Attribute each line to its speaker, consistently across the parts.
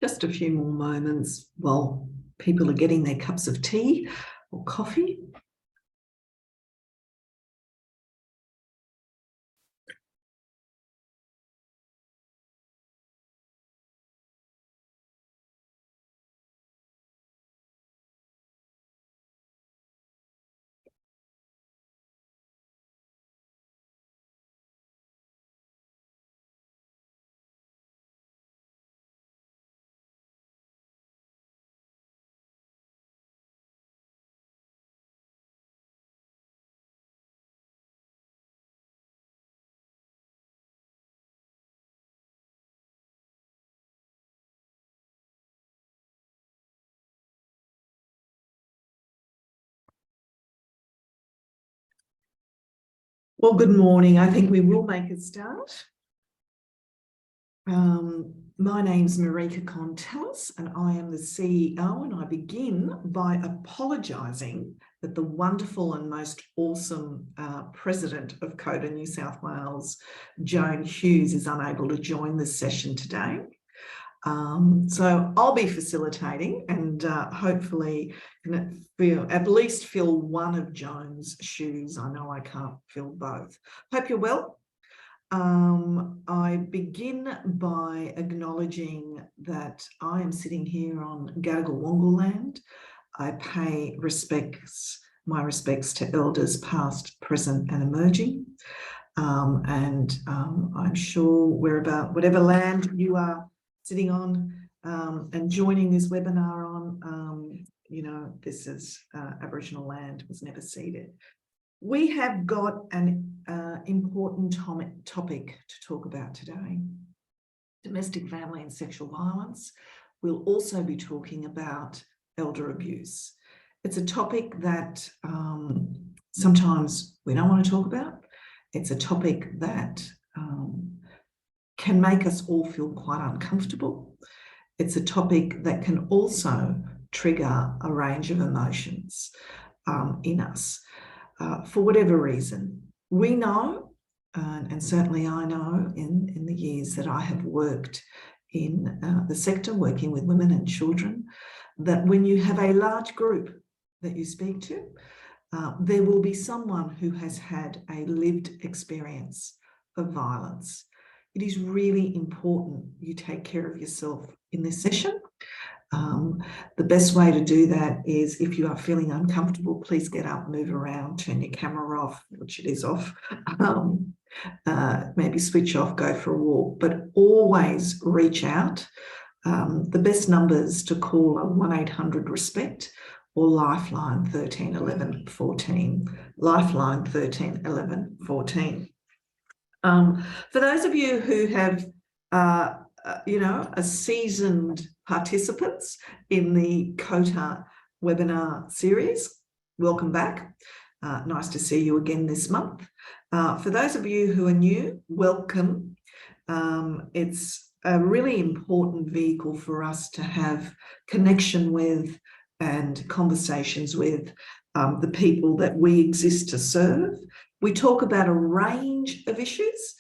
Speaker 1: Just a few more moments while people are getting their cups of tea or coffee. Well, good morning. I think we will make a start. My name's Marika Contellis and I am the CEO, and I begin by apologising that the wonderful and most awesome President of COTA New South Wales, Joan Hughes, is unable to join this session today. So I'll be facilitating and hopefully at least fill one of Joan's shoes. I know I can't fill both. Hope you're well. I begin by acknowledging that I am sitting here on Gadigal Wongal land. I pay my respects to elders past, present and emerging. I'm sure whatever land you are sitting on and joining this webinar on, this is Aboriginal land, was never ceded. We have got an important topic to talk about today: domestic, family and sexual violence. We'll also be talking about elder abuse. It's a topic that sometimes we don't want to talk about. It's a topic that can make us all feel quite uncomfortable. It's a topic that can also trigger a range of emotions in us. For whatever reason, we know, and certainly I know in the years that I have worked in the sector, working with women and children, that when you have a large group that you speak to, there will be someone who has had a lived experience of violence. It is really important you take care of yourself in this session. The best way to do that is, if you are feeling uncomfortable, please get up, move around, turn your camera off, which it is off, maybe switch off, go for a walk, but always reach out. The best numbers to call are 1-800-RESPECT or Lifeline 13 11 14. Lifeline 13 11 14. For those of you who have seasoned participants in the COTA webinar series, welcome back. Nice to see you again this month. For those of you who are new, welcome. It's a really important vehicle for us to have connection with and conversations with the people that we exist to serve. We talk about a range of issues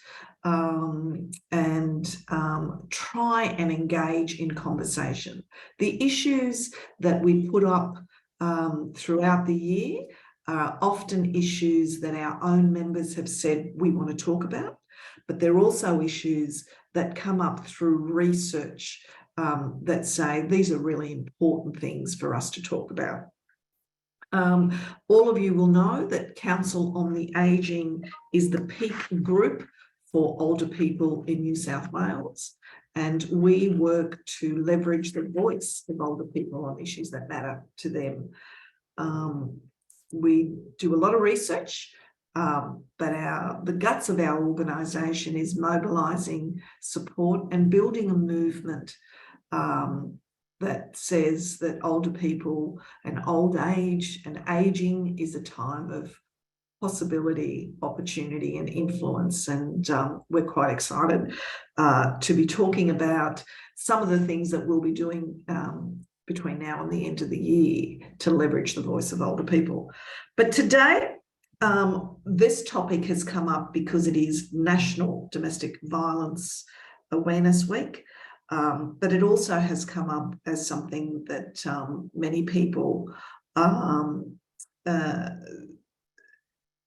Speaker 1: and try and engage in conversation. The issues that we put up throughout the year are often issues that our own members have said we want to talk about, but they're also issues that come up through research that say these are really important things for us to talk about. All of you will know that Council on the Ageing is the peak group for older people in New South Wales, and we work to leverage the voice of older people on issues that matter to them. We do a lot of research, but the guts of our organisation is mobilising support and building a movement that says that older people and old age and ageing is a time of possibility, opportunity and influence, and we're quite excited to be talking about some of the things that we'll be doing between now and the end of the year to leverage the voice of older people. But today, this topic has come up because it is National Domestic Violence Awareness Week. But it also has come up as something that many people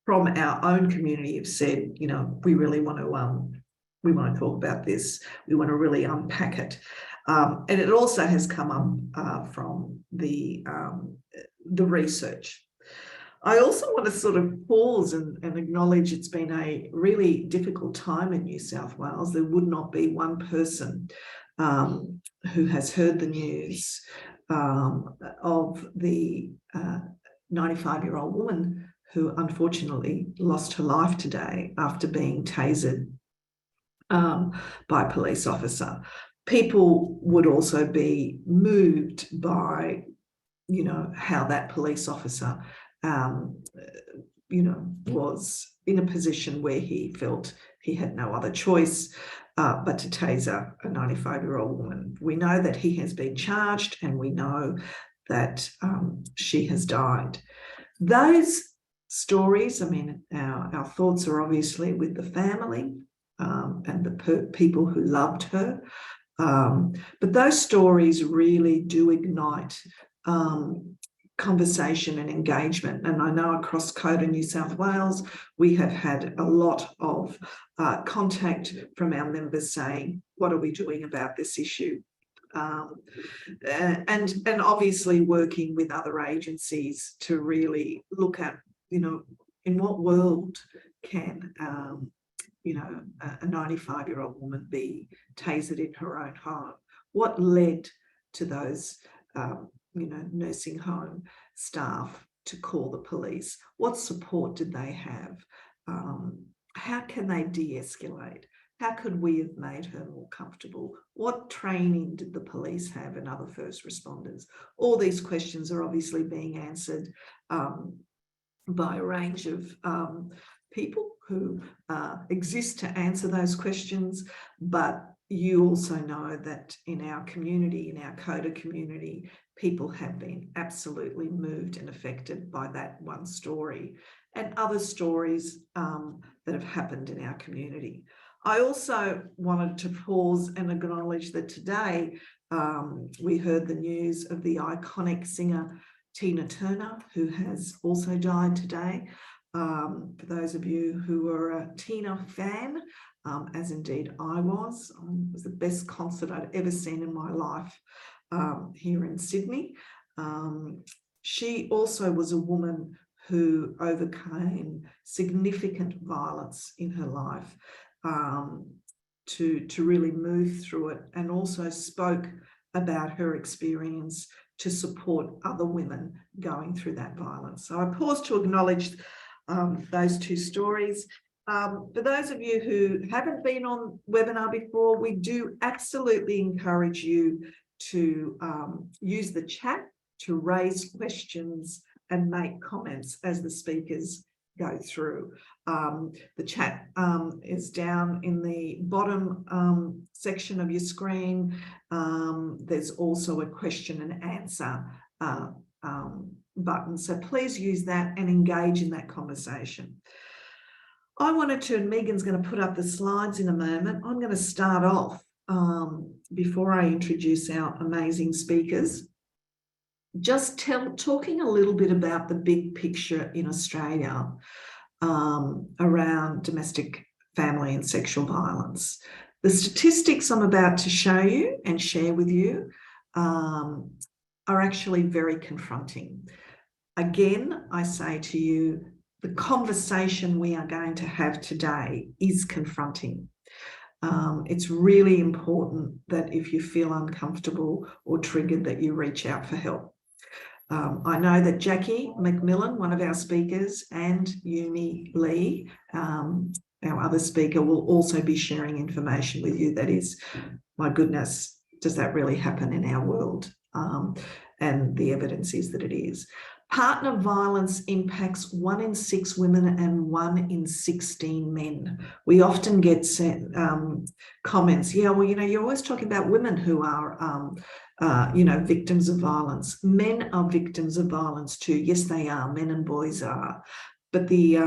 Speaker 1: from our own community have said, you know, we really want to talk about this. We want to really unpack it. And it also has come up from the research. I also want to sort of pause and acknowledge it's been a really difficult time in New South Wales. There would not be one person who has heard the news of the 95-year-old woman who unfortunately lost her life today after being tasered by a police officer. People would also be moved by, you know, how that police officer you know, was in a position where he felt he had no other choice but to taser a 95-year-old woman. We know that he has been charged, and we know that she has died. Those stories, I mean, our thoughts are obviously with the family and the people who loved her. But those stories really do ignite conversation and engagement. And I know across COTA New South Wales, we have had a lot of contact from our members saying, what are we doing about this issue? And obviously working with other agencies to really look at, you know, in what world can, you know, a 95-year-old woman be tasered in her own home? What led to those you know, nursing home staff to call the police? What support did they have? How can they de-escalate? How could we have made her more comfortable? What training did the police have and other first responders? All these questions are obviously being answered by a range of people who exist to answer those questions, but you also know that in our community, in our COTA community, people have been absolutely moved and affected by that one story and other stories that have happened in our community. I also wanted to pause and acknowledge that today we heard the news of the iconic singer Tina Turner, who has also died today. For those of you who are a Tina fan, as indeed I was, it was the best concert I'd ever seen in my life here in Sydney. She also was a woman who overcame significant violence in her life to really move through it, and also spoke about her experience to support other women going through that violence. So I pause to acknowledge those two stories. For those of you who haven't been on webinar before, we do absolutely encourage you to use the chat to raise questions and make comments as the speakers go through. The chat is down in the bottom section of your screen. There's also a question and answer button. So please use that and engage in that conversation. I wanted to, and Megan's going to put up the slides in a moment. I'm going to start off before I introduce our amazing speakers, just talking a little bit about the big picture in Australia around domestic, family and sexual violence. The statistics I'm about to show you and share with you are actually very confronting. Again, I say to you, the conversation we are going to have today is confronting. It's really important that if you feel uncomfortable or triggered, that you reach out for help. I know that Jackie McMillan, one of our speakers, and Yumi Lee, our other speaker, will also be sharing information with you that is, my goodness, does that really happen in our world? And the evidence is that it is. Partner violence impacts 1 in 6 women and 1 in 16 men. We often get comments, yeah, well, you know, you're always talking about women who are, you know, victims of violence. Men are victims of violence too. Yes, they are. Men and boys are. But the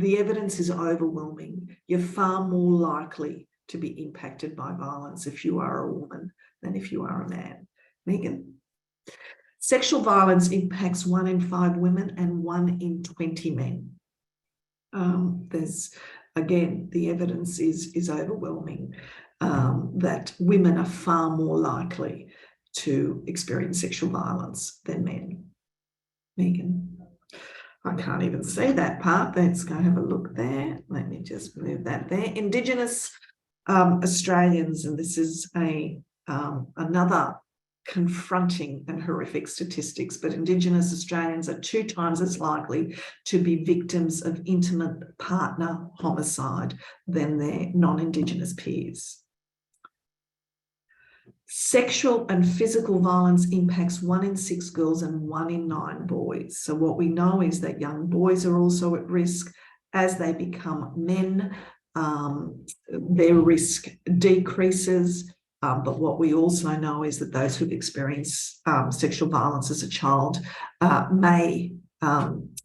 Speaker 1: evidence is overwhelming. You're far more likely to be impacted by violence if you are a woman than if you are a man. Megan? Sexual violence impacts 1 in 5 women and 1 in 20 men. There's, again, the evidence is overwhelming that women are far more likely to experience sexual violence than men. Megan? I can't even see that part. Let's go have a look there. Let me just move that there. Indigenous Australians, and this is another confronting and horrific statistics, but Indigenous Australians are 2 times as likely to be victims of intimate partner homicide than their non-Indigenous peers. Sexual and physical violence impacts 1 in 6 girls and 1 in 9 boys. So what we know is that young boys are also at risk. As they become men, their risk decreases. But what we also know is that those who've experienced sexual violence as a child may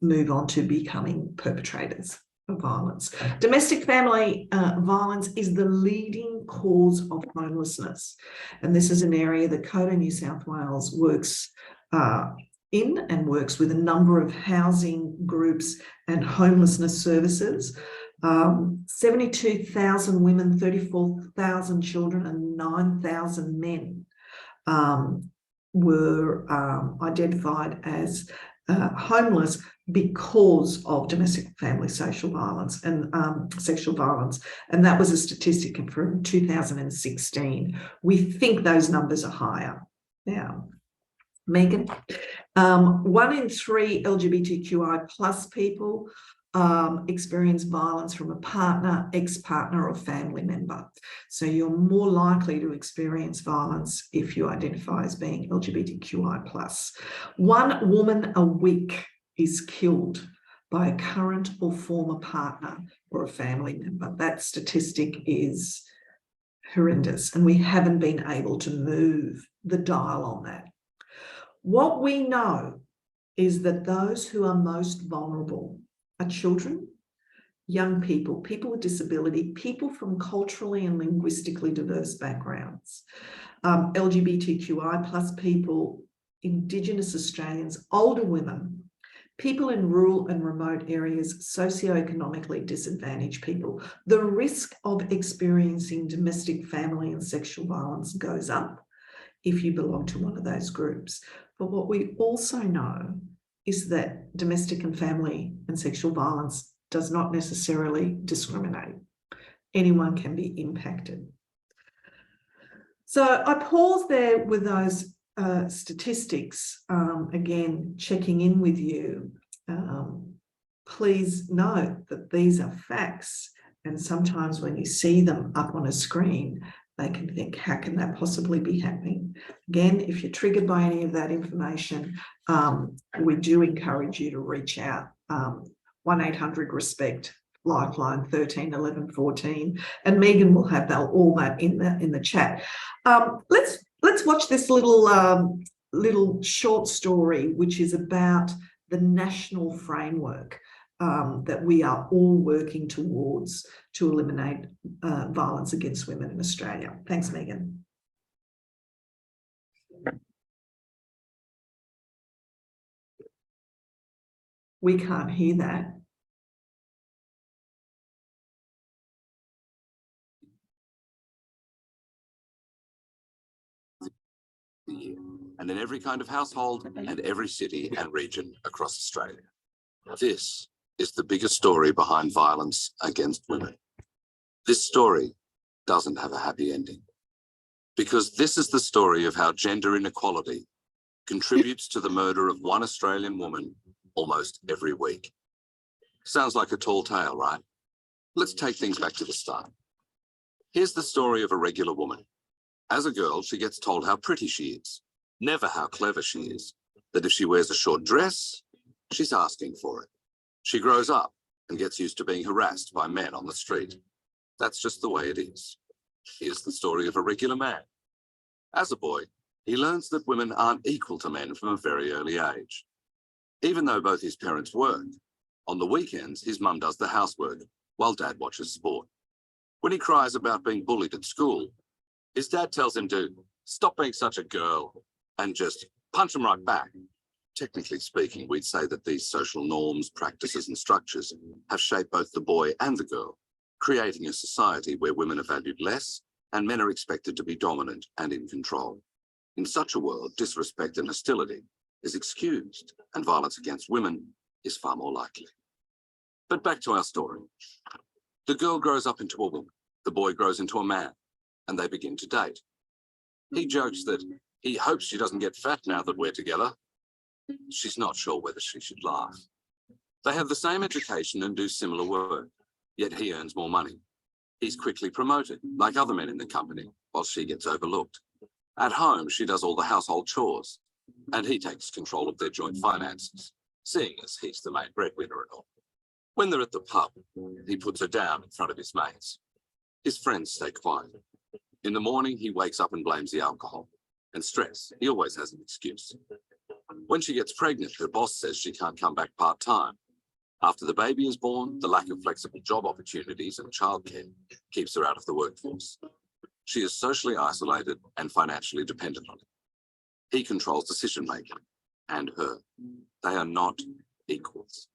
Speaker 1: move on to becoming perpetrators of violence. Domestic family violence is the leading cause of homelessness. And this is an area that COTA New South Wales works in and works with a number of housing groups and homelessness services. 72,000 women, 34,000 children and 9,000 men were identified as homeless because of domestic family social violence and sexual violence. And that was a statistic from 2016. We think those numbers are higher now. Megan? 1 in 3 LGBTQI plus people experience violence from a partner, ex-partner or family member. So you're more likely to experience violence if you identify as being LGBTQI+. 1 woman a week is killed by a current or former partner or a family member. That statistic is horrendous, and we haven't been able to move the dial on that. What we know is that those who are most vulnerable are children, young people, people with disability, people from culturally and linguistically diverse backgrounds, LGBTQI+ people, Indigenous Australians, older women, people in rural and remote areas, socioeconomically disadvantaged people. The risk of experiencing domestic, family and sexual violence goes up if you belong to one of those groups. But what we also know is that domestic and family and sexual violence does not necessarily discriminate. Anyone can be impacted. So I pause there with those statistics, again, checking in with you. Please note that these are facts, and sometimes when you see them up on a screen, they can think, how can that possibly be happening? Again, if you're triggered by any of that information, we do encourage you to reach out. 1-800-RESPECT, Lifeline 13 11 14, and Megan will have all that in the chat. Let's watch this little short story, which is about the national framework that we are all working towards to eliminate violence against women in Australia. Thanks, Megan. We can't hear that.
Speaker 2: And in every kind of household and every city and region across Australia. This is the biggest story behind violence against women. This story doesn't have a happy ending, because this is the story of how gender inequality contributes to the murder of 1 Australian woman almost every week. Sounds like a tall tale, right? Let's take things back to the start. Here's the story of a regular woman. As a girl, she gets told how pretty she is, never how clever she is, that if she wears a short dress, she's asking for it. She grows up and gets used to being harassed by men on the street. That's just the way it is. Here's the story of a regular man. As a boy, he learns that women aren't equal to men from a very early age. Even though both his parents work, on the weekends, his mum does the housework while dad watches sport. When he cries about being bullied at school, his dad tells him to stop being such a girl and just punch him right back. Technically speaking, we'd say that these social norms, practices, and structures have shaped both the boy and the girl, creating a society where women are valued less and men are expected to be dominant and in control. In such a world, disrespect and hostility is excused, and violence against women is far more likely. But back to our story. The girl grows up into a woman, the boy grows into a man, and they begin to date. He jokes that he hopes she doesn't get fat now that we're together. She's not sure whether she should laugh. They have the same education and do similar work, yet he earns more money. He's quickly promoted, like other men in the company, while she gets overlooked. At home, she does all the household chores, and he takes control of their joint finances, seeing as he's the main breadwinner and all. When they're at the pub, he puts her down in front of his mates. His friends stay quiet. In the morning, he wakes up and blames the alcohol and stress. He always has an excuse. When she gets pregnant, her boss says she can't come back part-time. After the baby is born, the lack of flexible job opportunities and childcare keeps her out of the workforce. She is socially isolated and financially dependent on him. He controls decision-making, and her. They are not equals.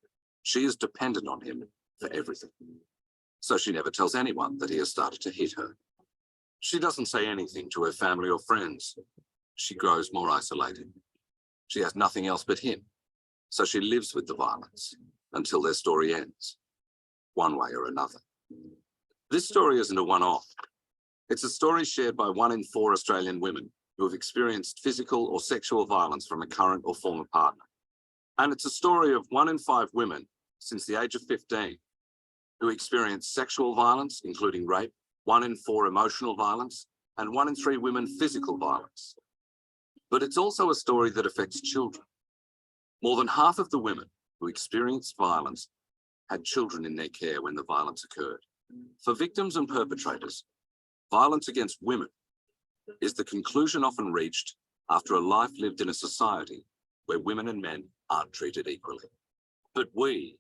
Speaker 2: She is dependent on him for everything. So she never tells anyone that he has started to hit her. She doesn't say anything to her family or friends. She grows more isolated. She has nothing else but him, so she lives with the violence until their story ends, one way or another. This story isn't a one-off. It's a story shared by 1 in 4 Australian women who have experienced physical or sexual violence from a current or former partner. And it's a story of 1 in 5 women since the age of 15 who experience sexual violence, including rape, 1 in 4 emotional violence, and 1 in 3 women physical violence. But it's also a story that affects children. More than half of the women who experienced violence had children in their care when the violence occurred. For victims and perpetrators, violence against women is the conclusion often reached after a life lived in a society where women and men aren't treated equally. But we,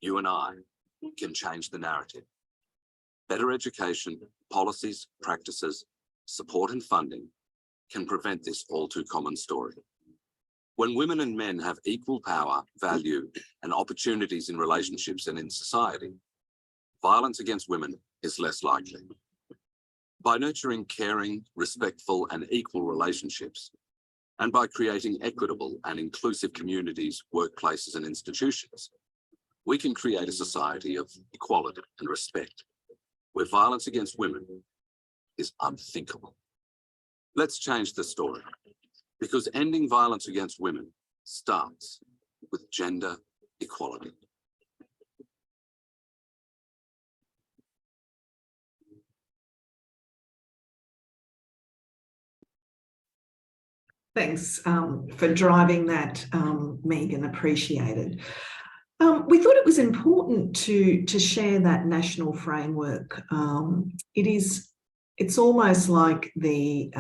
Speaker 2: you and I, can change the narrative. Better education, policies, practices, support and funding can prevent this all too common story. When women and men have equal power, value, and opportunities in relationships and in society, violence against women is less likely. By nurturing caring, respectful, and equal relationships, and by creating equitable and inclusive communities, workplaces, and institutions, we can create a society of equality and respect, where violence against women is unthinkable. Let's change the story, because ending violence against women starts with gender equality.
Speaker 1: Thanks for driving that, Megan, appreciated. We thought it was important to share that national framework. It's almost like the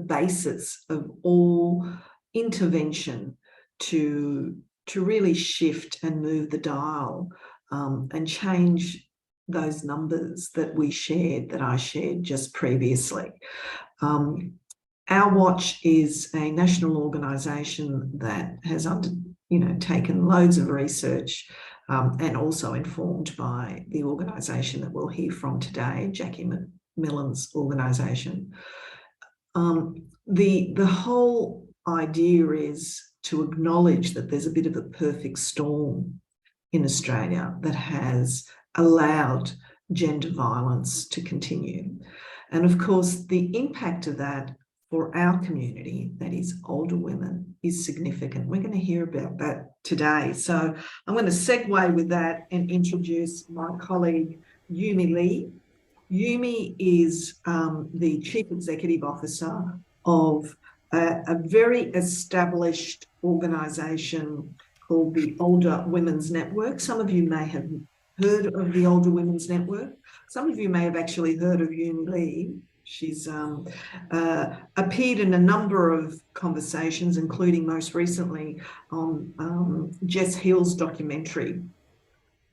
Speaker 1: basis of all intervention to really shift and move the dial and change those numbers that I shared just previously. Our Watch is a national organisation that has taken loads of research and also informed by the organisation that we'll hear from today, Jackie Millen's organisation. The whole idea is to acknowledge that there's a bit of a perfect storm in Australia that has allowed gender violence to continue. And of course, the impact of that for our community, that is older women, is significant. We're going to hear about that today. So I'm going to segue with that and introduce my colleague, Yumi Lee. Yumi is the Chief Executive Officer of a very established organisation called the Older Women's Network. Some of you may have heard of the Older Women's Network. Some of you may have actually heard of Yumi Lee. She's appeared in a number of conversations, including most recently on Jess Hill's documentary.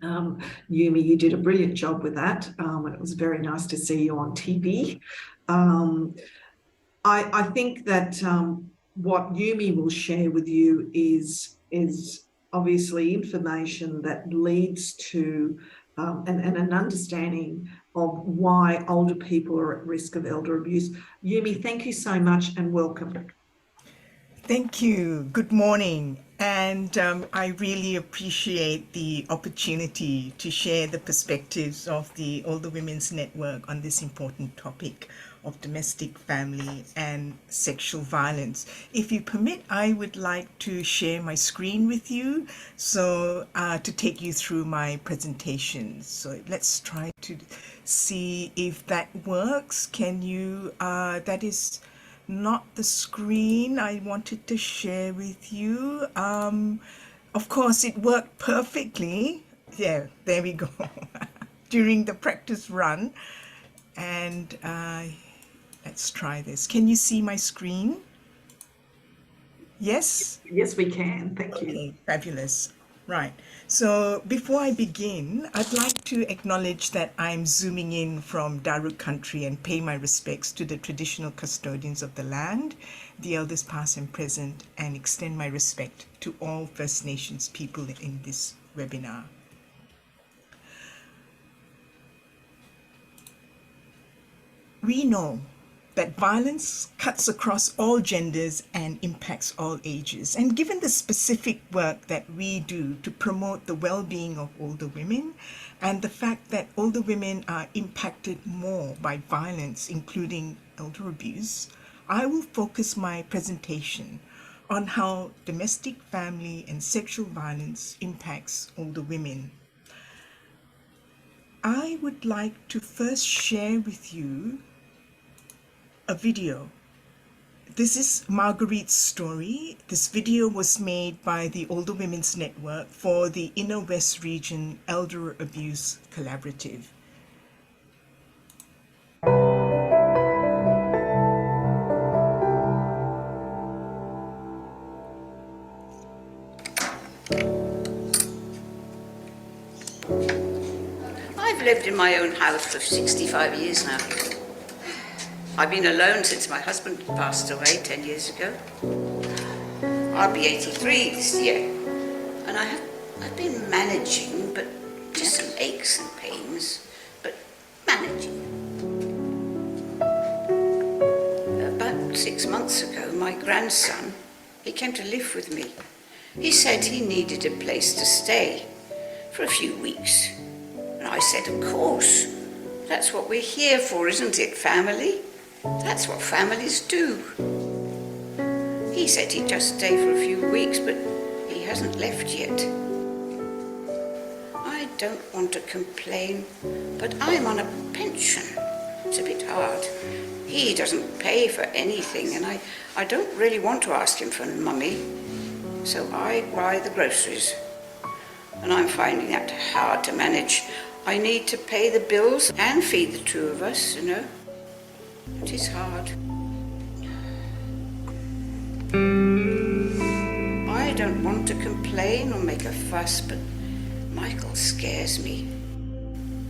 Speaker 1: Yumi, you did a brilliant job with that, and it was very nice to see you on TV. I think that what Yumi will share with you is obviously information that leads to and an understanding of why older people are at risk of elder abuse. Yumi, thank you so much and welcome.
Speaker 3: Thank you. Good morning. And I really appreciate the opportunity to share the perspectives of the Older Women's Network on this important topic of domestic, family, and sexual violence. If you permit, I would like to share my screen with you so to take you through my presentation. So let's try to see if that works. Can you, that is not the screen I wanted to share with you. Of course, it worked perfectly. Yeah, there we go. During the practice run. And let's try this. Can you see my screen? Yes?
Speaker 1: Yes, we can. Thank you.
Speaker 3: Okay, fabulous. Right. So before I begin, I'd like to acknowledge that I'm zooming in from Darug country and pay my respects to the traditional custodians of the land, the elders past and present, and extend my respect to all First Nations people in this webinar. We know that violence cuts across all genders and impacts all ages. And given the specific work that we do to promote the well-being of older women and the fact that older women are impacted more by violence, including elder abuse, I will focus my presentation on how domestic, family, and sexual violence impacts older women. I would like to first share with you a video. This is Marguerite's story. This video was made by the Older Women's Network for the Inner West Region Elder Abuse Collaborative.
Speaker 4: I've lived in my own house for 65 years now. I've been alone since my husband passed away 10 years ago. I'll be 83 this year. And I've been managing, but just some aches and pains, but managing. About 6 months ago, my grandson, he came to live with me. He said he needed a place to stay for a few weeks. And I said, of course, that's what we're here for, isn't it, family? That's what families do. He said he'd just stay for a few weeks, but he hasn't left yet. I don't want to complain, but I'm on a pension. It's a bit hard. He doesn't pay for anything, and I don't really want to ask him for money, so I buy the groceries. And I'm finding that hard to manage. I need to pay the bills and feed the two of us, you know. It is hard. I don't want to complain or make a fuss, but Michael scares me.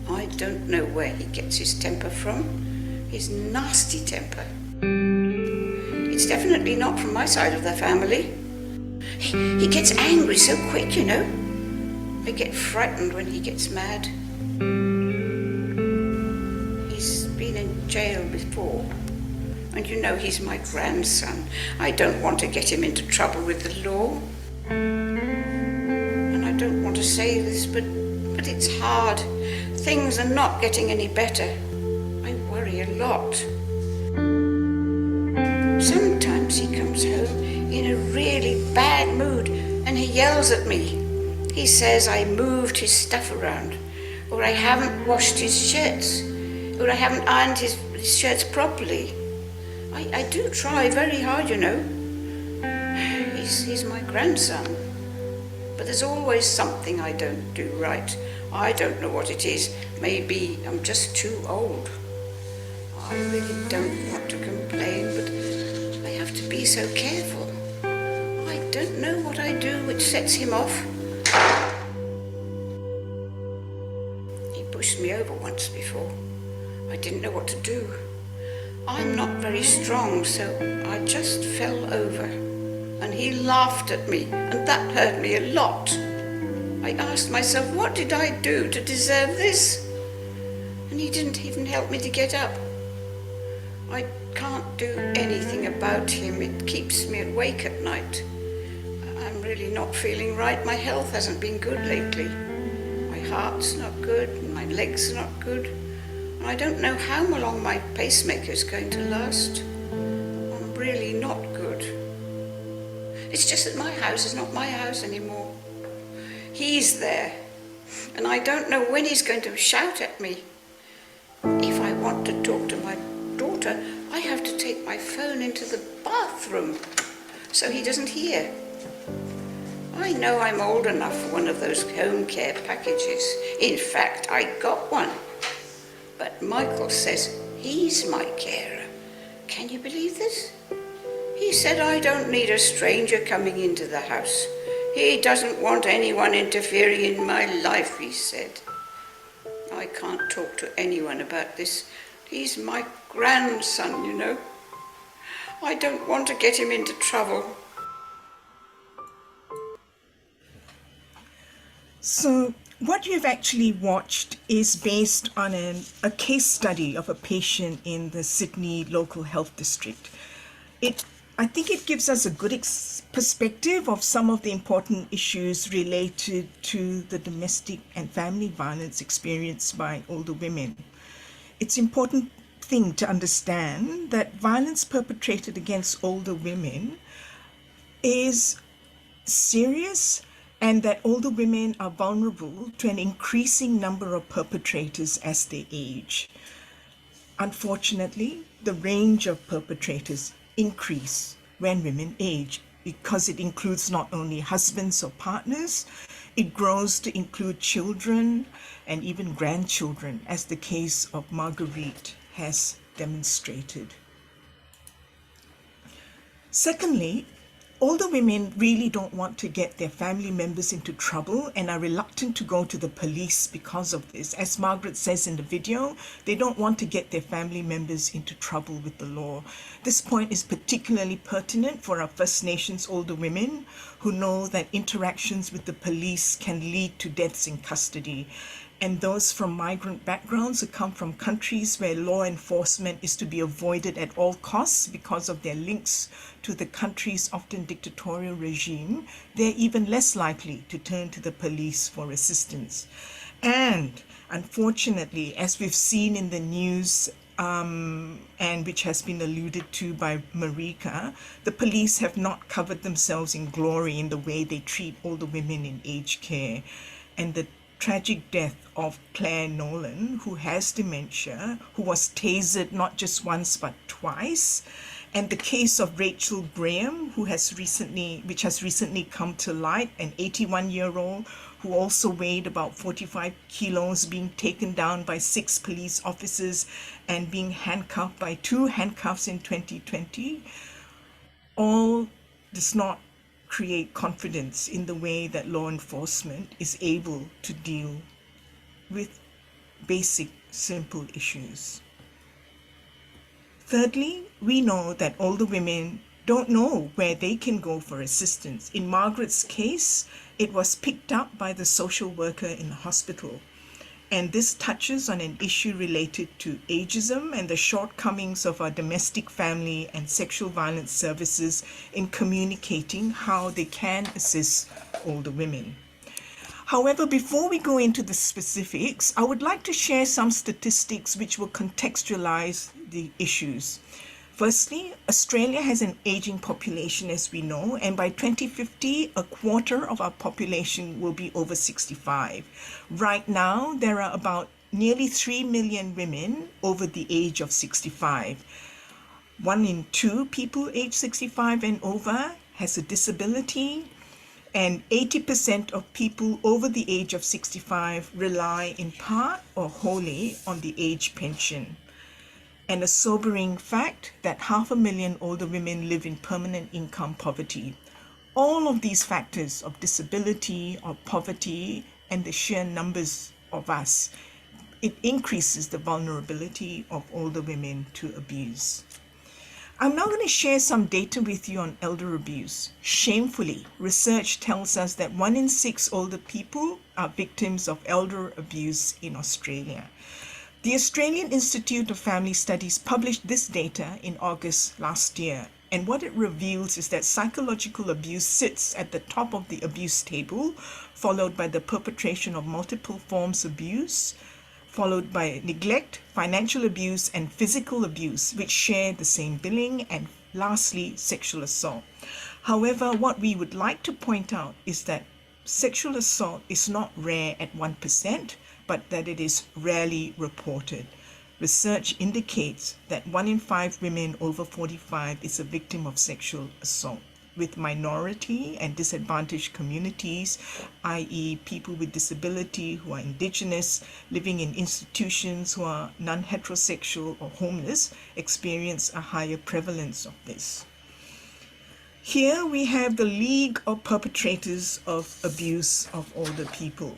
Speaker 4: I don't know where he gets his temper from, his nasty temper. It's definitely not from my side of the family. He gets angry so quick, you know. I get frightened when he gets mad. He's been in jail before. And you know, he's my grandson. I don't want to get him into trouble with the law. And I don't want to say this, but it's hard. Things are not getting any better. I worry a lot. Sometimes he comes home in a really bad mood and he yells at me. He says I moved his stuff around, or I haven't washed his shirts, or I haven't ironed his shirts properly. I do try very hard, you know. He's my grandson. But there's always something I don't do right. I don't know what it is. Maybe I'm just too old. I really don't want to complain, but I have to be so careful. I don't know what I do which sets him off. me over once before. I didn't know what to do. I'm not very strong, so I just fell over. And he laughed at me, and that hurt me a lot. I asked myself, what did I do to deserve this? And he didn't even help me to get up. I can't do anything about him. It keeps me awake at night. I'm really not feeling right. My health hasn't been good lately. My heart's not good, and my legs are not good. And I don't know how long my pacemaker's going to last. I'm really not good. It's just that my house is not my house anymore. He's there, and I don't know when he's going to shout at me. If I want to talk to my daughter, I have to take my phone into the bathroom so he doesn't hear. I know I'm old enough for one of those home care packages. In fact, I got one. But Michael says he's my carer. Can you believe this? He said I don't need a stranger coming into the house. He doesn't want anyone interfering in my life, he said. I can't talk to anyone about this. He's my grandson, you know. I don't want to get him into trouble.
Speaker 3: So what you've actually watched is based on a case study of a patient in the Sydney local health district. I think it gives us a good perspective of some of the important issues related to the domestic and family violence experienced by older women. It's an important thing to understand that violence perpetrated against older women is serious, and that older women are vulnerable to an increasing number of perpetrators as they age. Unfortunately, the range of perpetrators increase when women age because it includes not only husbands or partners, it grows to include children and even grandchildren, as the case of Marguerite has demonstrated. Secondly, older women really don't want to get their family members into trouble and are reluctant to go to the police because of this. As Margaret says in the video, they don't want to get their family members into trouble with the law. This point is particularly pertinent for our First Nations older women who know that interactions with the police can lead to deaths in custody, and those from migrant backgrounds who come from countries where law enforcement is to be avoided at all costs because of their links to the country's often dictatorial regime. They're even less likely to turn to the police for assistance. And unfortunately, as we've seen in the news, and which has been alluded to by Marika, the police have not covered themselves in glory in the way they treat older women in aged care. And the tragic death of Claire Nolan, who has dementia, who was tasered not just once but twice, and the case of Rachel Graham, which has recently come to light, an 81-year-old who also weighed about 45 kilos, being taken down by 6 police officers and being handcuffed by 2 handcuffs in 2020, all does not create confidence in the way that law enforcement is able to deal with basic, simple issues. Thirdly, we know that older women don't know where they can go for assistance. In Margaret's case, it was picked up by the social worker in the hospital. And this touches on an issue related to ageism and the shortcomings of our domestic family and sexual violence services in communicating how they can assist older women. However, before we go into the specifics, I would like to share some statistics which will contextualize the issues. Firstly, Australia has an aging population, as we know, and by 2050, a quarter of our population will be over 65. Right now, there are about nearly 3 million women over the age of 65. 1 in 2 people aged 65 and over has a disability, and 80% of people over the age of 65 rely in part or wholly on the age pension. And a sobering fact that 500,000 older women live in permanent income poverty. All of these factors of disability, of poverty, and the sheer numbers of us it increases the vulnerability of older women to abuse. I'm now going to share some data with you on elder abuse. Shamefully, research tells us that 1 in 6 older people are victims of elder abuse in Australia. The Australian Institute of Family Studies published this data in August last year, and what it reveals is that psychological abuse sits at the top of the abuse table, followed by the perpetration of multiple forms of abuse, followed by neglect, financial abuse, and physical abuse, which share the same billing, and lastly, sexual assault. However, what we would like to point out is that sexual assault is not rare at 1%, but that it is rarely reported. Research indicates that 1 in 5 women over 45 is a victim of sexual assault, with minority and disadvantaged communities, i.e. people with disability who are indigenous, living in institutions, who are non-heterosexual or homeless, experience a higher prevalence of this. Here we have the League of Perpetrators of Abuse of Older People.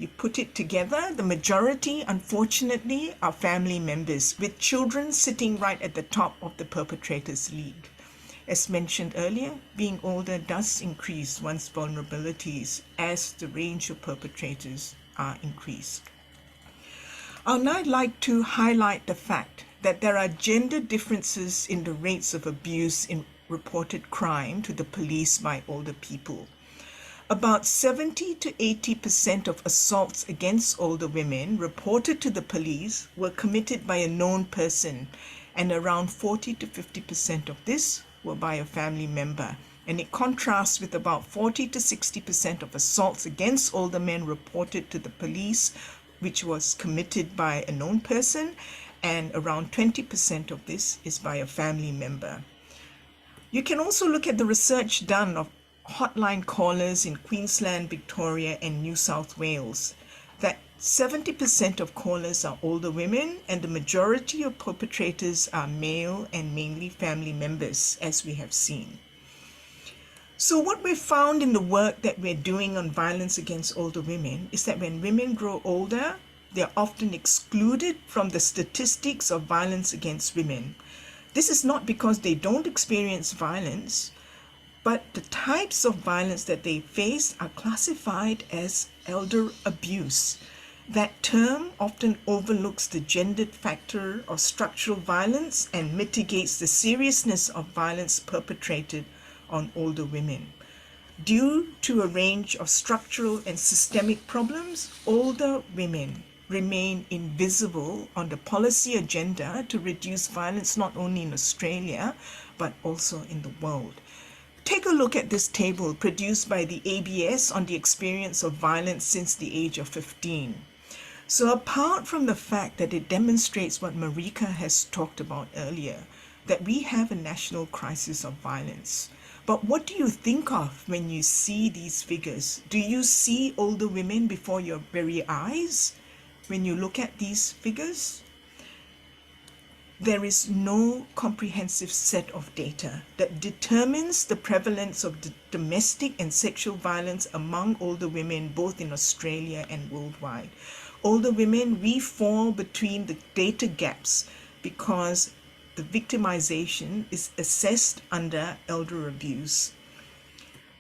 Speaker 3: You put it together, the majority, unfortunately, are family members, with children sitting right at the top of the Perpetrators League. As mentioned earlier, being older does increase one's vulnerabilities as the range of perpetrators are increased. I'd now like to highlight the fact that there are gender differences in the rates of abuse in reported crime to the police by older people. About 70 to 80% of assaults against older women reported to the police were committed by a known person, and around 40 to 50% of this were by a family member. And it contrasts with about 40 to 60% of assaults against older men reported to the police, which was committed by a known person, and around 20% of this is by a family member. You can also look at the research done of hotline callers in Queensland, Victoria, and New South Wales, that 70% of callers are older women, and the majority of perpetrators are male and mainly family members, as we have seen. So what we've found in the work that we're doing on violence against older women is that when women grow older, they're often excluded from the statistics of violence against women. This is not because they don't experience violence, but the types of violence that they face are classified as elder abuse. That term often overlooks the gendered factor of structural violence and mitigates the seriousness of violence perpetrated on older women. Due to a range of structural and systemic problems, older women remain invisible on the policy agenda to reduce violence not only in Australia, but also in the world. Take a look at this table produced by the ABS on the experience of violence since the age of 15. So apart from the fact that it demonstrates what Marika has talked about earlier, that we have a national crisis of violence, but what do you think of when you see these figures? Do you see older women before your very eyes when you look at these figures? There is no comprehensive set of data that determines the prevalence of domestic and sexual violence among older women, both in Australia and worldwide. Older women, we fall between the data gaps because the victimization is assessed under elder abuse.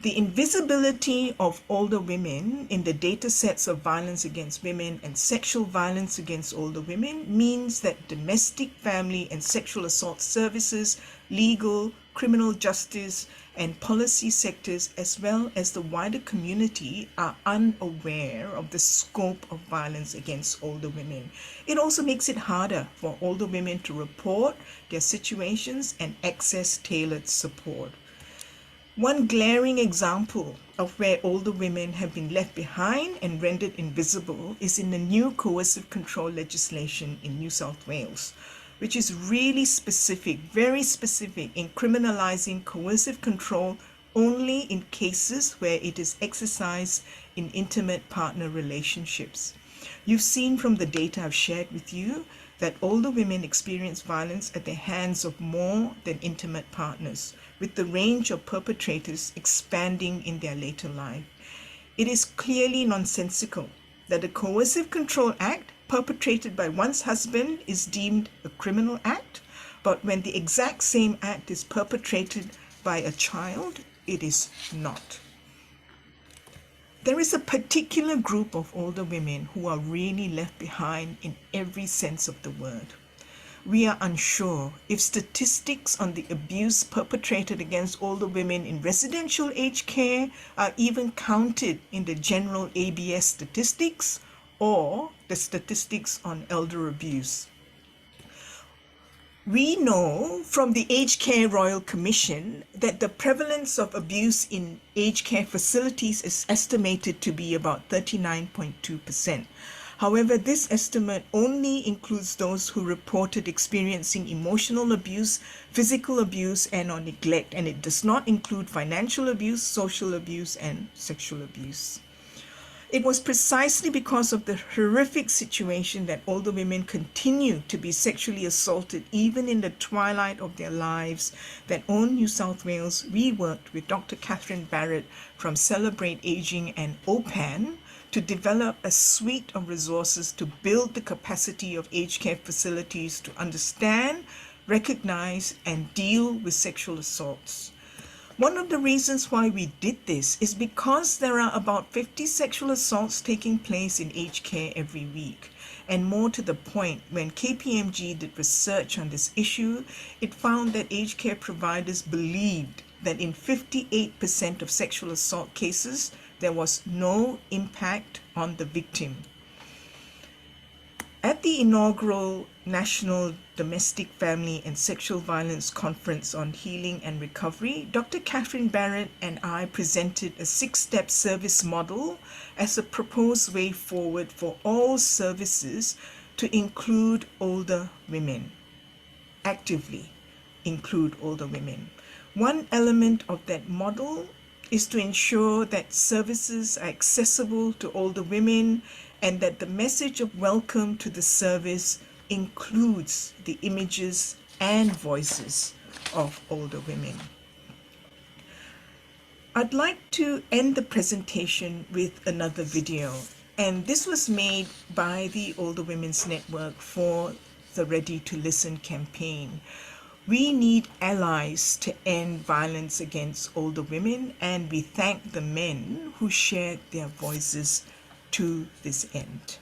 Speaker 3: The invisibility of older women in the data sets of violence against women and sexual violence against older women means that domestic, family, and sexual assault services, legal, criminal justice, and policy sectors, as well as the wider community, are unaware of the scope of violence against older women. It also makes it harder for older women to report their situations and access tailored support. One glaring example of where older women have been left behind and rendered invisible is in the new coercive control legislation in New South Wales, which is really specific, very specific in criminalizing coercive control only in cases where it is exercised in intimate partner relationships. You've seen from the data I've shared with you that older women experience violence at the hands of more than intimate partners, with the range of perpetrators expanding in their later life. It is clearly nonsensical that the Coercive Control Act perpetrated by one's husband is deemed a criminal act, but when the exact same act is perpetrated by a child, it is not. There is a particular group of older women who are really left behind in every sense of the word. We are unsure if statistics on the abuse perpetrated against older women in residential aged care are even counted in the general ABS statistics or the statistics on elder abuse. We know from the Aged Care Royal Commission that the prevalence of abuse in aged care facilities is estimated to be about 39.2%. However, this estimate only includes those who reported experiencing emotional abuse, physical abuse, and/or neglect, and it does not include financial abuse, social abuse, and sexual abuse. It was precisely because of the horrific situation that older women continue to be sexually assaulted even in the twilight of their lives that OWN New South Wales, we worked with Dr. Catherine Barrett from Celebrate Aging and OPAN to develop a suite of resources to build the capacity of aged care facilities to understand, recognize, and deal with sexual assaults. One of the reasons why we did this is because there are about 50 sexual assaults taking place in aged care every week. And more to the point, when KPMG did research on this issue, it found that aged care providers believed that in 58% of sexual assault cases, there was no impact on the victim. At the inaugural National Domestic, Family and Sexual Violence Conference on Healing and Recovery, Dr. Catherine Barrett and I presented a 6-step service model as a proposed way forward for all services to include older women, actively include older women. One element of that model is to ensure that services are accessible to older women and that the message of welcome to the service includes the images and voices of older women. I'd like to end the presentation with another video, and this was made by the Older Women's Network for the Ready to Listen campaign. We need allies to end violence against older women, and we thank the men who shared their voices to this end.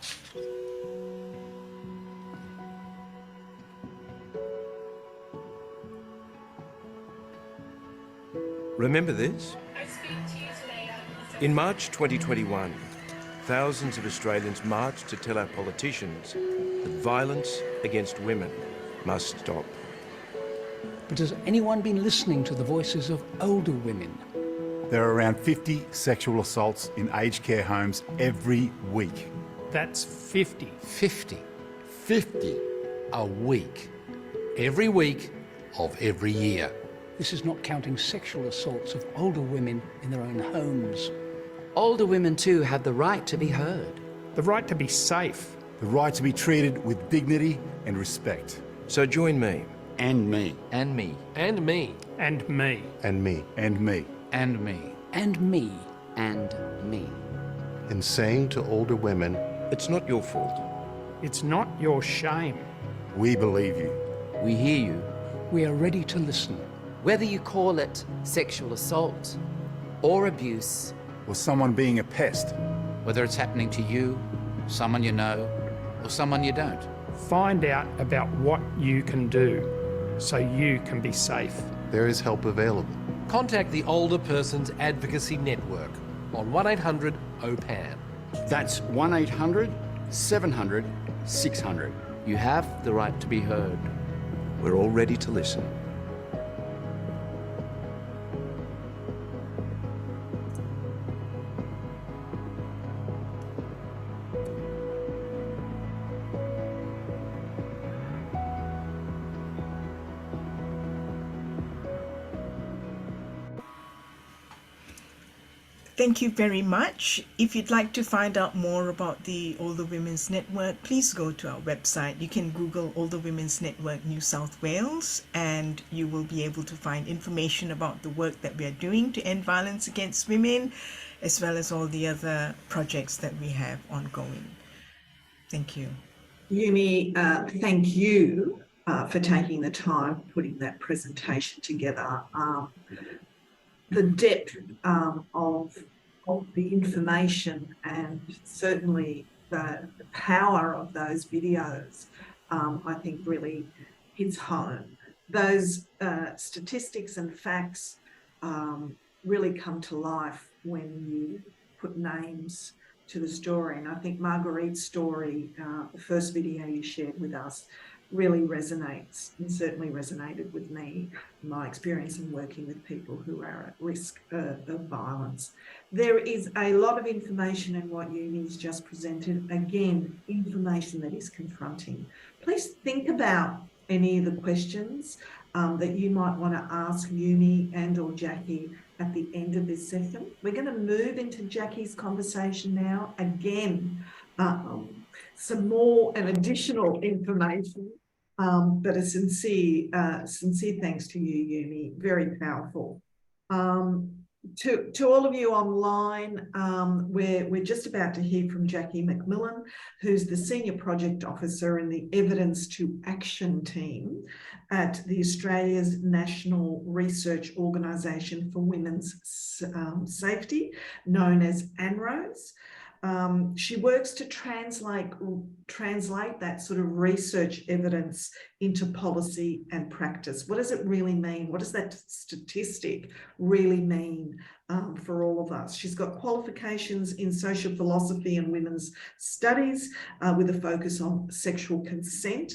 Speaker 5: Remember this? In March 2021, thousands of Australians marched to tell our politicians that violence against women must stop.
Speaker 6: But has anyone been listening to the voices of older women?
Speaker 7: There are around 50 sexual assaults in aged care homes every week.
Speaker 8: That's 50.
Speaker 9: 50 a week. Every week of every year.
Speaker 6: This is not counting sexual assaults of older women in their own homes.
Speaker 10: Older women too have the right to be heard.
Speaker 8: The right to be safe.
Speaker 7: The right to be treated with dignity and respect.
Speaker 5: So join me.
Speaker 9: And me.
Speaker 10: And me.
Speaker 8: And me. And me.
Speaker 7: And me. And me.
Speaker 9: And me.
Speaker 6: And me.
Speaker 10: And me.
Speaker 11: In saying to older women,
Speaker 5: It's not your fault.
Speaker 8: It's not your shame.
Speaker 7: We believe you.
Speaker 10: We hear you.
Speaker 6: We are ready to listen.
Speaker 10: Whether you call it sexual assault or abuse,
Speaker 7: Or someone being a pest.
Speaker 9: Whether it's happening to you, someone you know, or someone you don't.
Speaker 8: Find out about what you can do so you can be safe.
Speaker 11: there is help available.
Speaker 12: Contact the Older Persons Advocacy Network on 1800 OPAN.
Speaker 13: That's 1800 700 600.
Speaker 10: you have the right to be heard.
Speaker 5: We're all ready to listen.
Speaker 3: Thank you very much. If you'd like to find out more about the Older Women's Network, please go to our website. You can Google Older Women's Network New South Wales, and you will be able to find information about the work that we are doing to end violence against women, as well as all the other projects that we have ongoing. Thank you.
Speaker 1: Yumi, thank you for taking the time, putting that presentation together. The depth of the information and certainly the power of those videos, I think really hits home. Those statistics and facts really come to life when you put names to the story. And I think Marguerite's story, the first video you shared with us, really resonates and certainly resonated with me, my experience in working with people who are at risk of violence. There is a lot of information in what Yumi's just presented. Again, information that is confronting. Please think about any of the questions that you might want to ask Yumi and or Jackie at the end of this session. We're going to move into Jackie's conversation now. Again, some more and additional information, but a sincere thanks to you, Yumi. Very powerful. To all of you online, we're just about to hear from Jackie McMillan, who's the Senior Project Officer in the Evidence to Action team at the Australia's National Research Organisation for Women's Safety, known as ANROS. She works to translate that sort of research evidence into policy and practice. What does it really mean? What does that statistic really mean for all of us? She's got qualifications in social philosophy and women's studies with a focus on sexual consent.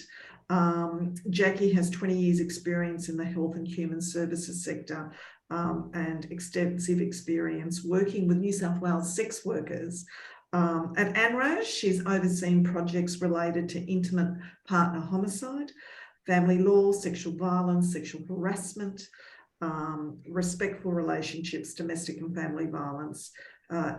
Speaker 1: Jackie has 20 years experience in the health and human services sector and extensive experience working with New South Wales sex workers. At ANROS, she's overseen projects related to intimate partner homicide, family law, sexual violence, sexual harassment, respectful relationships, domestic and family violence,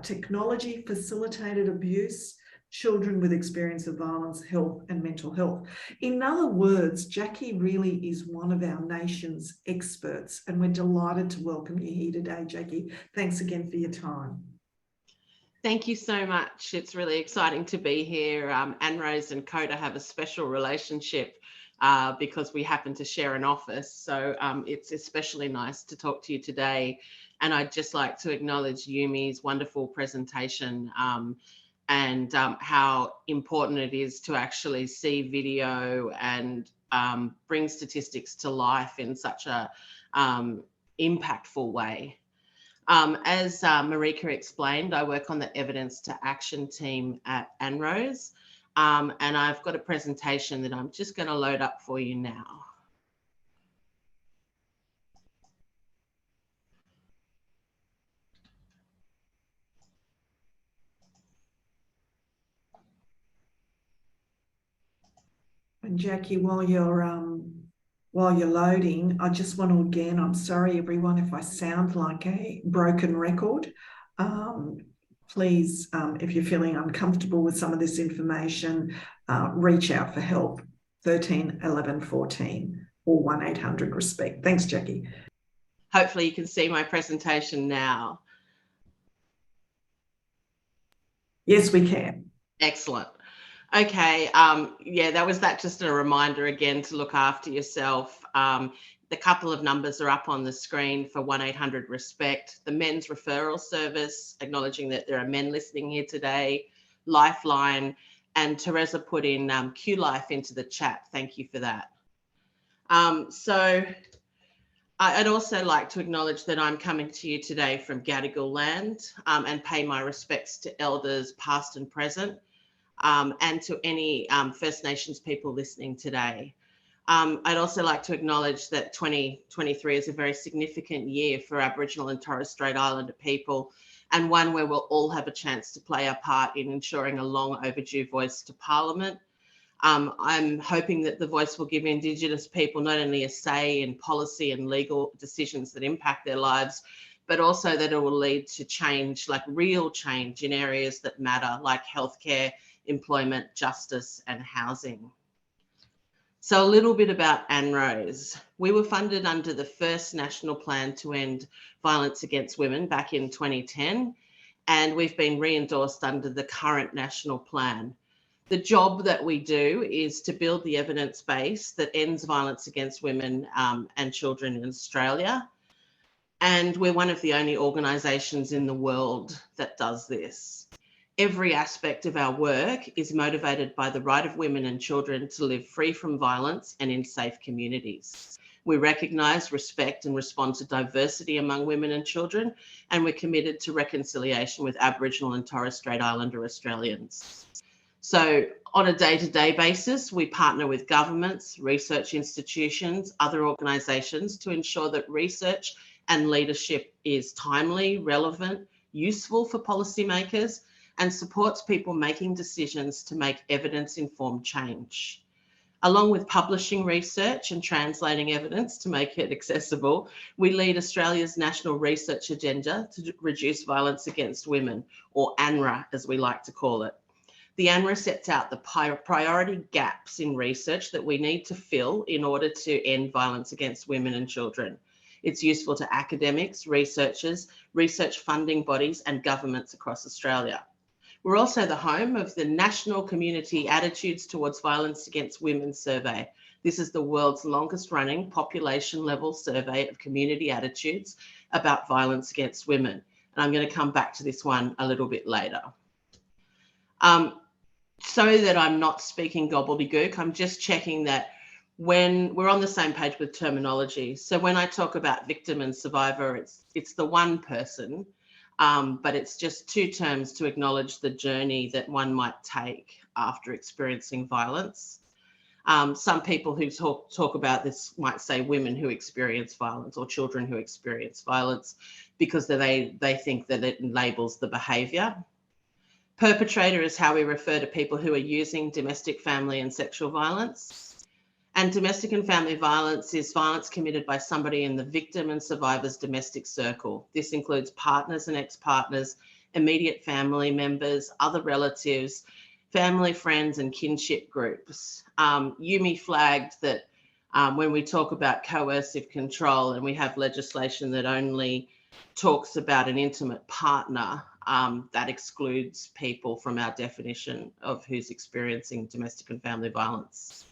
Speaker 1: technology facilitated abuse, children with experience of violence, health and mental health. In other words, Jackie really is one of our nation's experts, and we're delighted to welcome you here today, Jackie. Thanks again for your time.
Speaker 14: Thank you so much. It's really exciting to be here. ANROS and COTA have a special relationship because we happen to share an office. So it's especially nice to talk to you today. And I'd just like to acknowledge Yumi's wonderful presentation and how important it is to actually see video and bring statistics to life in such a impactful way. As Marika explained, I work on the Evidence to Action team at ANROS, and I've got a presentation that I'm just going to load up for you now.
Speaker 1: And Jackie, while you're loading, I just want to again, I'm sorry everyone if I sound like a broken record. Please, if you're feeling uncomfortable with some of this information, reach out for help, 13 11 14 or 1-800 RESPECT. Thanks, Jackie.
Speaker 14: Hopefully you can see my presentation now.
Speaker 1: Yes, we can.
Speaker 14: Excellent. Okay, yeah, that was just a reminder again to look after yourself. The couple of numbers are up on the screen for 1-800 RESPECT, the men's referral service, acknowledging that there are men listening here today, Lifeline, and Teresa put in QLife into the chat. Thank you for that. So I'd also like to acknowledge that I'm coming to you today from Gadigal land and pay my respects to elders past and present. And to any First Nations people listening today. I'd also like to acknowledge that 2023 is a very significant year for Aboriginal and Torres Strait Islander people, and one where we'll all have a chance to play our part in ensuring a long overdue voice to Parliament. I'm hoping that the voice will give Indigenous people not only a say in policy and legal decisions that impact their lives, but also that it will lead to change, like real change in areas that matter, like healthcare, employment, justice and housing. So a little bit about ANROS. We were funded under the first national plan to end violence against women back in 2010, and we've been re-endorsed under the current national plan. The job that we do is to build the evidence base that ends violence against women and children in Australia. And we're one of the only organisations in the world that does this. Every aspect of our work is motivated by the right of women and children to live free from violence and in safe communities. We recognise, respect and respond to diversity among women and children, and we're committed to reconciliation with Aboriginal and Torres Strait Islander Australians. So on a day-to-day basis, we partner with governments, research institutions, other organisations to ensure that research and leadership is timely, relevant, useful for policymakers, and supports people making decisions to make evidence-informed change. Along with publishing research and translating evidence to make it accessible, we lead Australia's National Research Agenda to reduce violence against women, or ANRA as we like to call it. The ANRA sets out the priority gaps in research that we need to fill in order to end violence against women and children. It's useful to academics, researchers, research funding bodies and governments across Australia. We're also the home of the National Community Attitudes Towards Violence Against Women survey. This is the world's longest running population level survey of community attitudes about violence against women. And I'm going to come back to this one a little bit later. So that I'm not speaking gobbledygook, I'm just checking that when we're on the same page with terminology. So when I talk about victim and survivor, it's the one person, but it's just two terms to acknowledge the journey that one might take after experiencing violence. Some people who talk about this might say women who experience violence or children who experience violence because they think that it labels the behaviour. Perpetrator is how we refer to people who are using domestic, family and sexual violence. And domestic and family violence is violence committed by somebody in the victim and survivor's domestic circle. This includes partners and ex-partners, immediate family members, other relatives, family, friends and kinship groups. Yumi flagged that when we talk about coercive control and we have legislation that only talks about an intimate partner, that excludes people from our definition of who's experiencing domestic and family violence.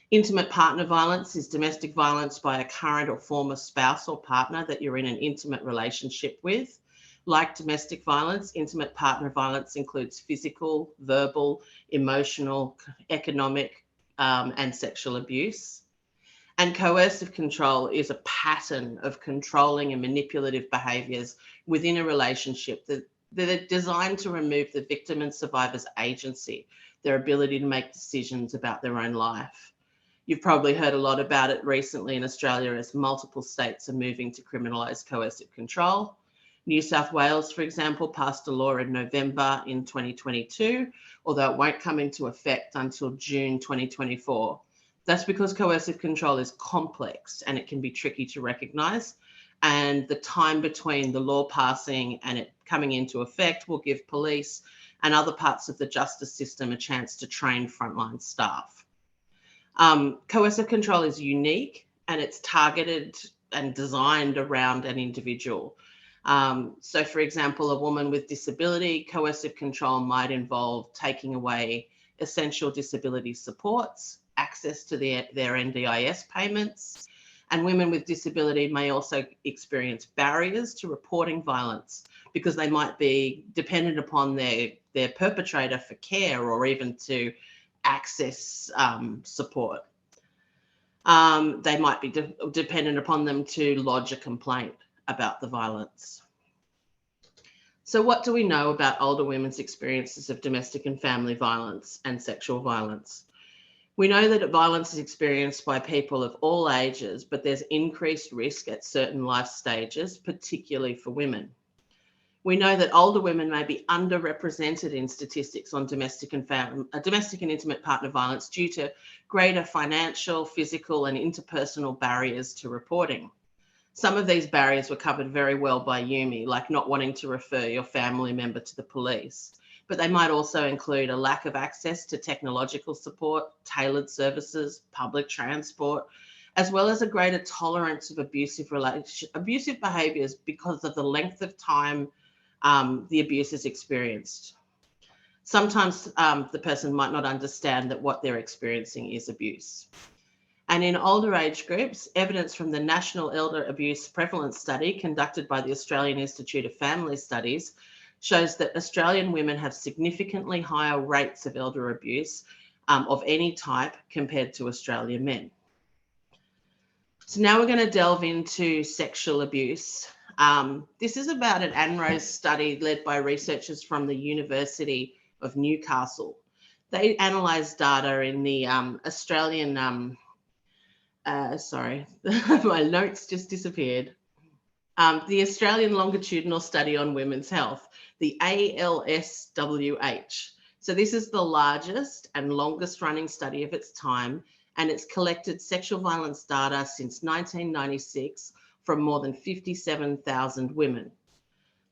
Speaker 14: Intimate partner violence is domestic violence by a current or former spouse or partner that you're in an intimate relationship with. Like domestic violence, intimate partner violence includes physical, verbal, emotional, economic, and sexual abuse. And coercive control is a pattern of controlling and manipulative behaviours within a relationship that are designed to remove the victim and survivor's agency, their ability to make decisions about their own life. You've probably heard a lot about it recently in Australia as multiple states are moving to criminalise coercive control. New South Wales, for example, passed a law in November in 2022, although it won't come into effect until June 2024. That's because coercive control is complex and it can be tricky to recognise. And the time between the law passing and it coming into effect will give police and other parts of the justice system a chance to train frontline staff. Coercive control is unique and it's targeted and designed around an individual. So for example, a woman with disability, coercive control might involve taking away essential disability supports, access to their NDIS payments, and women with disability may also experience barriers to reporting violence because they might be dependent upon their perpetrator for care or even to access support. They might be dependent upon them to lodge a complaint about the violence. So what do we know about older women's experiences of domestic and family violence and sexual violence? We know that violence is experienced by people of all ages, but there's increased risk at certain life stages, particularly for women. We know that older women may be underrepresented in statistics on domestic and intimate partner violence due to greater financial, physical and interpersonal barriers to reporting. Some of these barriers were covered very well by Yumi, like not wanting to refer your family member to the police, but they might also include a lack of access to technological support, tailored services, public transport, as well as a greater tolerance of abusive behaviours because of the length of time the abuse is experienced. Sometimes the person might not understand that what they're experiencing is abuse. And in older age groups, evidence from the National Elder Abuse Prevalence Study conducted by the Australian Institute of Family Studies shows that Australian women have significantly higher rates of elder abuse of any type compared to Australian men. So now we're going to delve into sexual abuse. This is about an ANROS study led by researchers from the University of Newcastle. They analysed data in the Australian, sorry, my notes just disappeared. The Australian Longitudinal Study on Women's Health, the ALSWH. So this is the largest and longest running study of its time, and it's collected sexual violence data since 1996 from more than 57,000 women.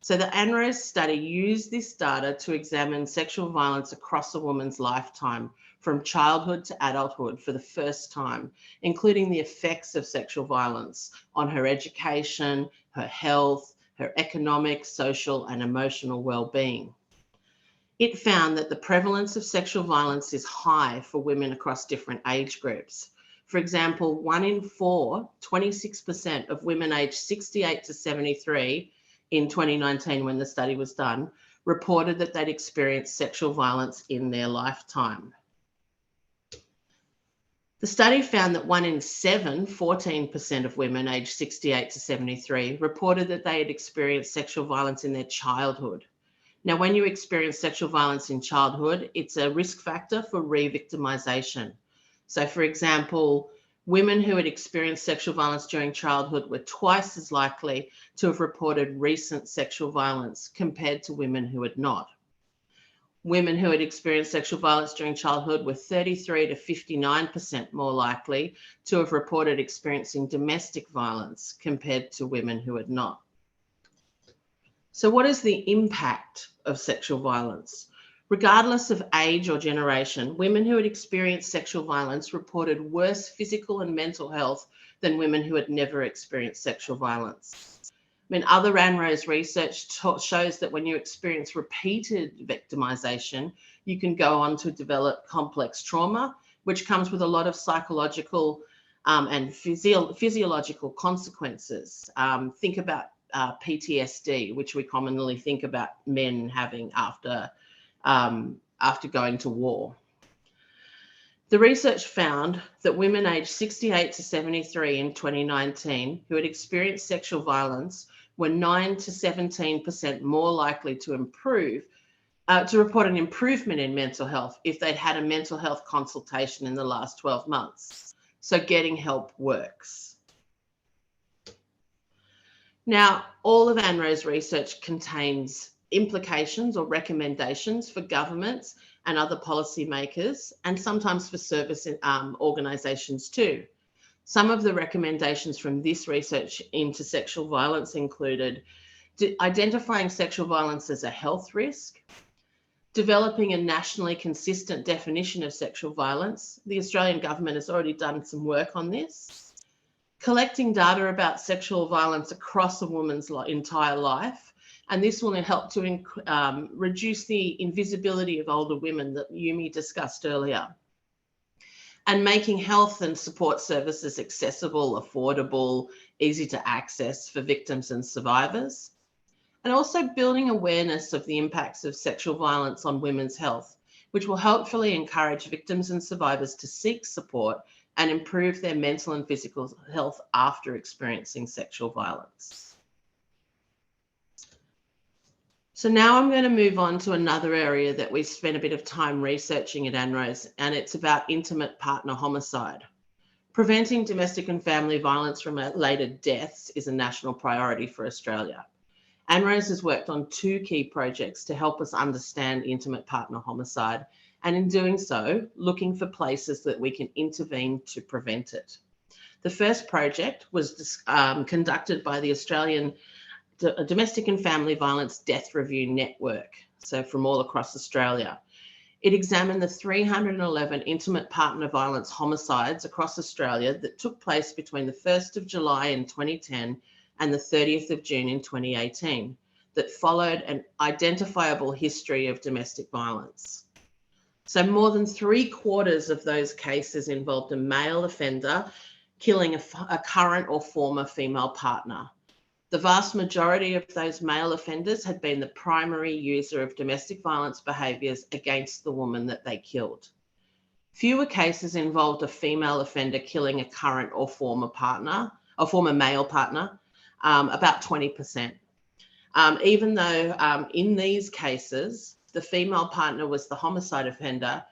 Speaker 14: So the ANROS study used this data to examine sexual violence across a woman's lifetime, from childhood to adulthood for the first time, including the effects of sexual violence on her education, her health, her economic, social, and emotional well-being. It found that the prevalence of sexual violence is high for women across different age groups. For example, 1 in 4, 26% of women aged 68 to 73 in 2019, when the study was done, reported that they'd experienced sexual violence in their lifetime. The study found that 1 in 7, 14% of women aged 68 to 73, reported that they had experienced sexual violence in their childhood. Now, when you experience sexual violence in childhood, it's a risk factor for re-victimization. So, for example, women who had experienced sexual violence during childhood were twice as likely to have reported recent sexual violence compared to women who had not. Women who had experienced sexual violence during childhood were 33 to 59% more likely to have reported experiencing domestic violence compared to women who had not. So what is the impact of sexual violence? Regardless of age or generation, women who had experienced sexual violence reported worse physical and mental health than women who had never experienced sexual violence. I mean, other ANROS research shows that when you experience repeated victimization, you can go on to develop complex trauma, which comes with a lot of psychological and physiological consequences. Think about PTSD, which we commonly think about men having after going to war. The research found that women aged 68 to 73 in 2019 who had experienced sexual violence were 9 to 17% more likely to report an improvement in mental health if they'd had a mental health consultation in the last 12 months. So getting help works. Now, all of ANRO's research contains implications or recommendations for governments and other policymakers, and sometimes for service organisations too. Some of the recommendations from this research into sexual violence included identifying sexual violence as a health risk, developing a nationally consistent definition of sexual violence. The Australian government has already done some work on this. Collecting data about sexual violence across a woman's entire life, and this will help to reduce the invisibility of older women that Yumi discussed earlier. And making health and support services accessible, affordable, easy to access for victims and survivors. And also building awareness of the impacts of sexual violence on women's health, which will hopefully encourage victims and survivors to seek support and improve their mental and physical health after experiencing sexual violence. So now I'm going to move on to another area that we spent a bit of time researching at ANROS, and it's about intimate partner homicide. Preventing domestic and family violence-related deaths is a national priority for Australia. ANROS has worked on 2 key projects to help us understand intimate partner homicide, and in doing so, looking for places that we can intervene to prevent it. The first project was conducted by the Australian Domestic and Family Violence Death Review Network, so from all across Australia. It examined the 311 intimate partner violence homicides across Australia that took place between the 1st of July in 2010 and the 30th of June in 2018. that followed an identifiable history of domestic violence. So more than 3/4 of those cases involved a male offender killing a current or former female partner. The vast majority of those male offenders had been the primary user of domestic violence behaviours against the woman that they killed. Fewer cases involved a female offender killing a current or former partner, or former male partner, about 20%. Even though in these cases, the female partner was the homicide offender,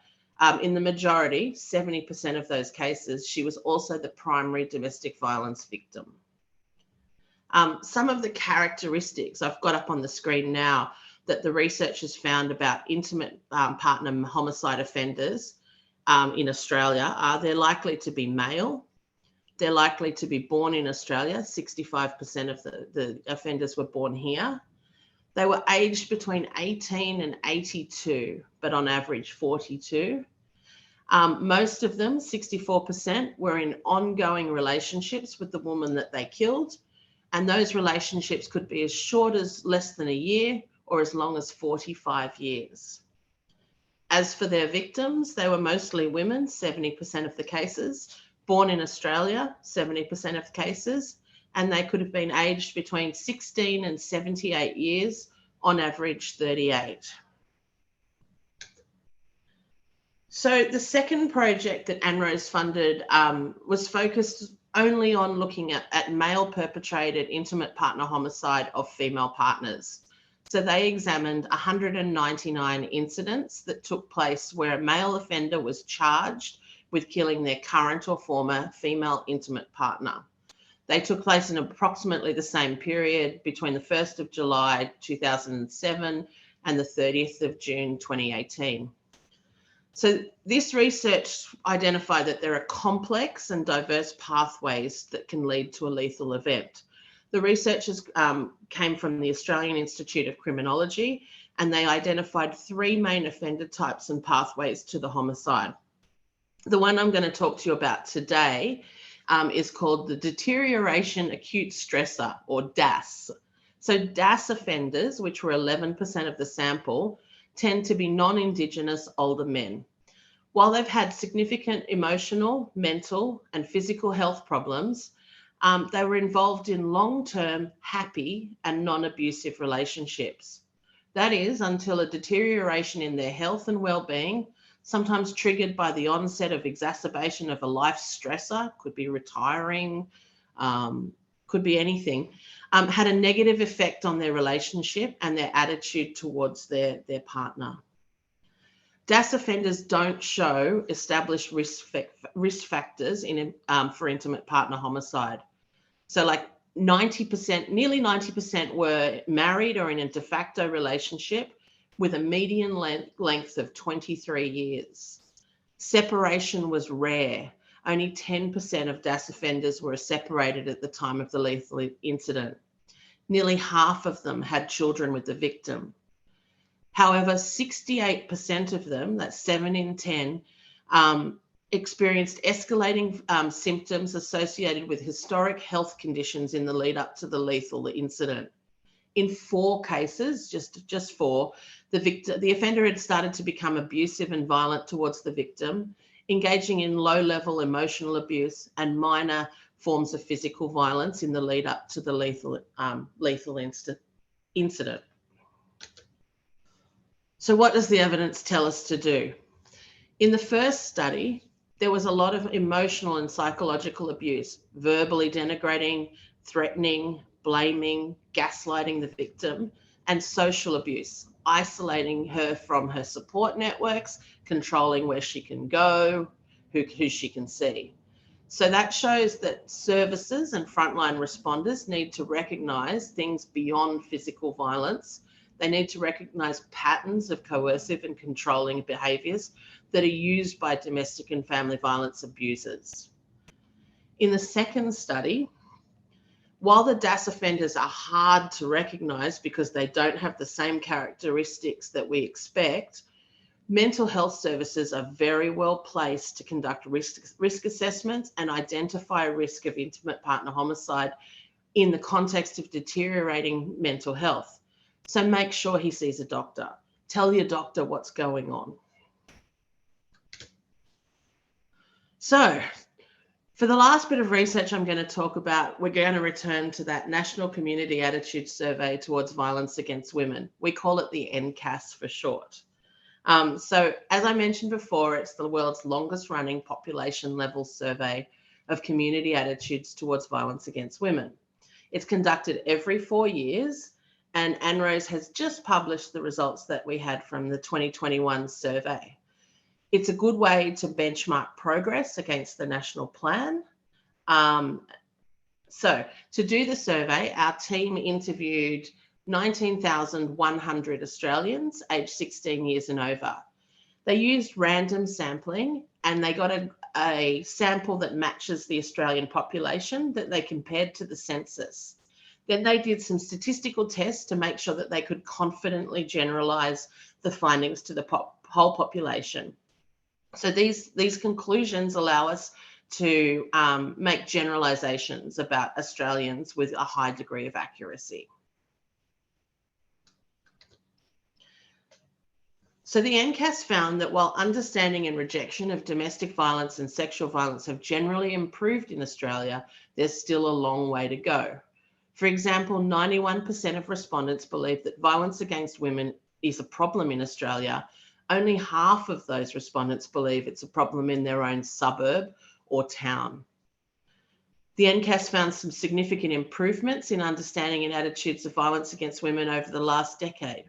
Speaker 14: in the majority, 70% of those cases, she was also the primary domestic violence victim. Some of the characteristics I've got up on the screen now that the researchers found about intimate partner homicide offenders in Australia are they're likely to be male, they're likely to be born in Australia, 65% of the offenders were born here. They were aged between 18 and 82, but on average 42. Most of them, 64%, were in ongoing relationships with the woman that they killed. And those relationships could be as short as less than a year or as long as 45 years. As for their victims, they were mostly women, 70% of the cases, born in Australia, 70% of the cases, and they could have been aged between 16 and 78 years, on average 38. So the second project that ANRO's funded was focused only on looking at male perpetrated intimate partner homicide of female partners. So they examined 199 incidents that took place where a male offender was charged with killing their current or former female intimate partner. They took place in approximately the same period between the 1st of July 2007 and the 30th of June 2018. So this research identified that there are complex and diverse pathways that can lead to a lethal event. The researchers came from the Australian Institute of Criminology, and they identified 3 main offender types and pathways to the homicide. The one I'm going to talk to you about today is called the deterioration acute stressor, or DAS. So DAS offenders, which were 11% of the sample, tend to be non-Indigenous older men. While they've had significant emotional, mental, and physical health problems, they were involved in long-term, happy, and non-abusive relationships. That is, until a deterioration in their health and well-being, sometimes triggered by the onset of exacerbation of a life stressor, could be retiring, could be anything, had a negative effect on their relationship and their attitude towards their partner. DAS offenders don't show established risk factors for intimate partner homicide. So like 90%, nearly 90% were married or in a de facto relationship with a median length of 23 years. Separation was rare. Only 10% of DAS offenders were separated at the time of the lethal incident. Nearly half of them had children with the victim. However, 68% of them, that's 7 in 10, experienced escalating symptoms associated with historic health conditions in the lead up to the lethal incident. In 4 cases, just 4, the offender had started to become abusive and violent towards the victim, engaging in low-level emotional abuse and minor forms of physical violence in the lead up to the lethal incident. So what does the evidence tell us to do? In the first study, there was a lot of emotional and psychological abuse, verbally denigrating, threatening, blaming, gaslighting the victim, and social abuse, isolating her from her support networks, controlling where she can go, who she can see. So that shows that services and frontline responders need to recognise things beyond physical violence. They need to recognise patterns of coercive and controlling behaviours that are used by domestic and family violence abusers. In the second study, while the DAS offenders are hard to recognise because they don't have the same characteristics that we expect, mental health services are very well placed to conduct risk assessments and identify risk of intimate partner homicide in the context of deteriorating mental health. So make sure he sees a doctor. Tell your doctor what's going on. So for the last bit of research I'm going to talk about, we're going to return to that National Community Attitude Survey towards Violence Against Women. We call it the NCAS for short. So as I mentioned before, it's the world's longest running population level survey of community attitudes towards violence against women. It's conducted every 4 years, and ANROS has just published the results that we had from the 2021 survey. It's a good way to benchmark progress against the national plan. So to do the survey, our team interviewed 19,100 Australians aged 16 years and over. They used random sampling, and they got a sample that matches the Australian population that they compared to the census. Then they did some statistical tests to make sure that they could confidently generalise the findings to the whole population. So these conclusions allow us to make generalisations about Australians with a high degree of accuracy. So the NCAS found that while understanding and rejection of domestic violence and sexual violence have generally improved in Australia, there's still a long way to go. For example, 91% of respondents believe that violence against women is a problem in Australia. Only half of those respondents believe it's a problem in their own suburb or town. The NCAS found some significant improvements in understanding and attitudes of violence against women over the last decade.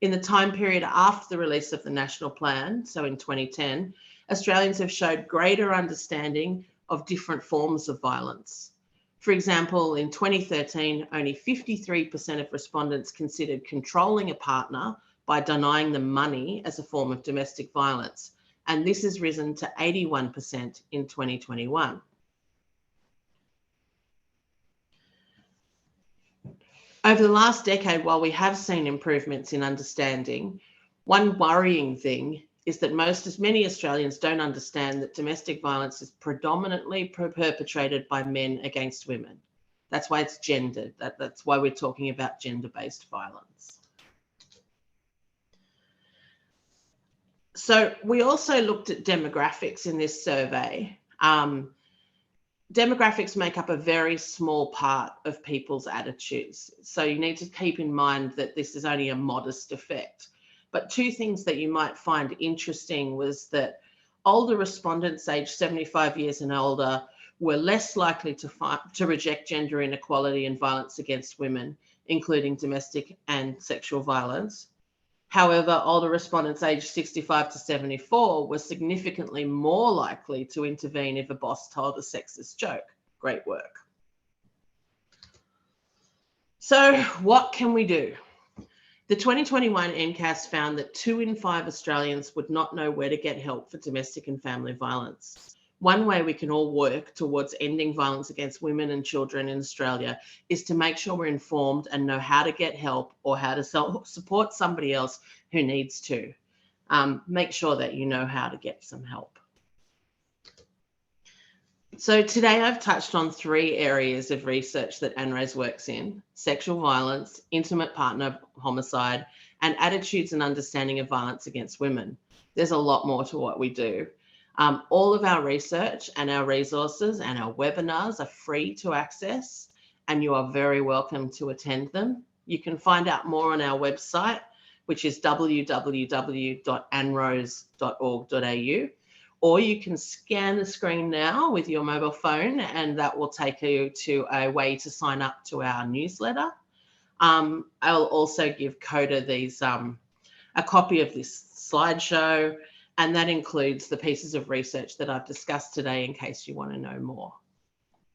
Speaker 14: In the time period after the release of the National Plan, so in 2010, Australians have showed greater understanding of different forms of violence. For example, in 2013, only 53% of respondents considered controlling a partner by denying them money as a form of domestic violence, and this has risen to 81% in 2021. Over the last decade, while we have seen improvements in understanding, one worrying thing is that many Australians don't understand that domestic violence is predominantly perpetrated by men against women. That's why it's gendered. That's why we're talking about gender-based violence. So we also looked at demographics in this survey. Demographics make up a very small part of people's attitudes. So you need to keep in mind that this is only a modest effect. But two things that you might find interesting was that older respondents aged 75 years and older were less likely to reject gender inequality and violence against women, including domestic and sexual violence. However, older respondents aged 65 to 74 were significantly more likely to intervene if a boss told a sexist joke. Great work. So what can we do? The 2021 NCAS found that 2 in 5 Australians would not know where to get help for domestic and family violence. One way we can all work towards ending violence against women and children in Australia is to make sure we're informed and know how to get help or how to support somebody else who needs to. Make sure that you know how to get some help. So today I've touched on 3 areas of research that ANROS works in: sexual violence, intimate partner homicide, and attitudes and understanding of violence against women. There's a lot more to what we do. All of our research and our resources and our webinars are free to access, and you are very welcome to attend them. You can find out more on our website, which is www.anros.org.au, or you can scan the screen now with your mobile phone, and that will take you to a way to sign up to our newsletter. I'll also give COTA a copy of this slideshow, and that includes the pieces of research that I've discussed today in case you want to know more.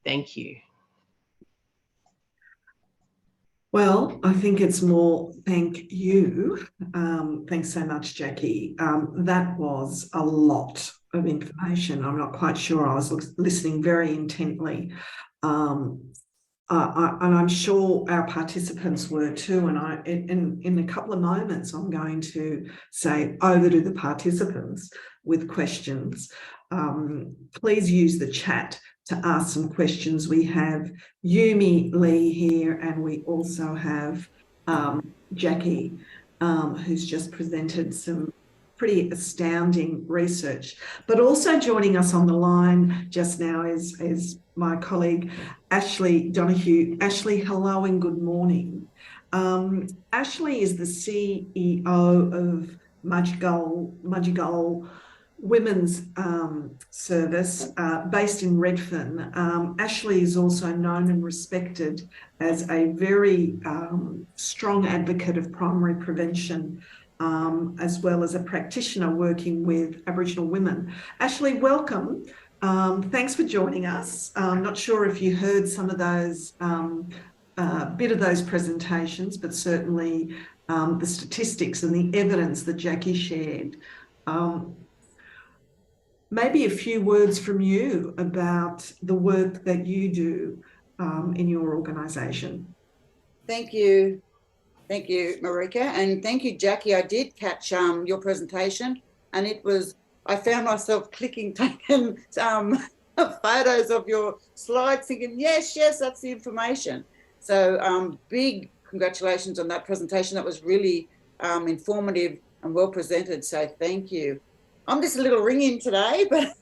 Speaker 14: Thank you.
Speaker 1: Well, I think it's more thank you. Thanks so much, Jackie. That was a lot of information. I'm not quite sure. I was listening very intently. And I'm sure our participants were too. And in a couple of moments, I'm going to say over to the participants with questions. Please use the chat to ask some questions. We have Yumi Lee here, and we also have Jackie, who's just presented some pretty astounding research. But also joining us on the line just now is my colleague, Ashley Donoghue. Ashley, hello and good morning. Ashley is the CEO of Mudgee Women's Service based in Redfern. Ashley is also known and respected as a very strong advocate of primary prevention, as well as a practitioner working with Aboriginal women. Ashley, welcome. Thanks for joining us. I'm not sure if you heard some of those, bit of those presentations, but certainly the statistics and the evidence that Jackie shared. Maybe a few words from you about the work that you do in your organisation.
Speaker 15: Thank you. Thank you, Marika. And thank you, Jackie. I did catch your presentation, and it was, I found myself taking photos of your slides thinking, yes, that's the information. So big congratulations on that presentation. That was really informative and well presented. So thank you. I'm just a little ring-in today, but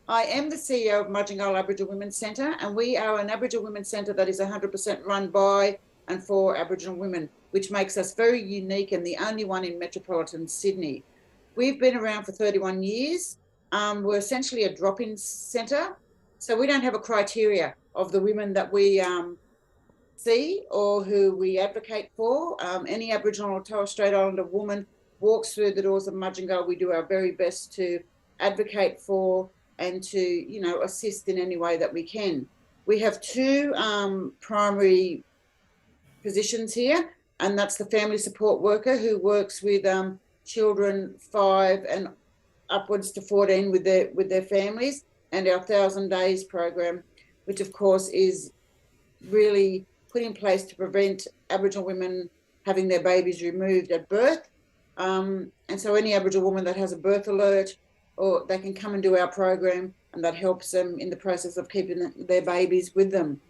Speaker 15: I am the CEO of Mudgee Aboriginal Women's Centre, and we are an Aboriginal Women's Centre that is 100% run by and for Aboriginal women, which makes us very unique and the only one in metropolitan Sydney. We've been around for 31 years. We're essentially a drop-in centre, so we don't have a criteria of the women that we see or who we advocate for. Any Aboriginal or Torres Strait Islander woman walks through the doors of Mudgee, we do our very best to advocate for and to, you know, assist in any way that we can. We have two primary positions here, and that's the family support worker who works with children 5 and upwards to 14 with their families, and our 1,000 Days program, which of course is really put in place to prevent Aboriginal women having their babies removed at birth. And so any Aboriginal woman that has a birth alert, or they can come and do our program, and that helps them in the process of keeping their babies with them.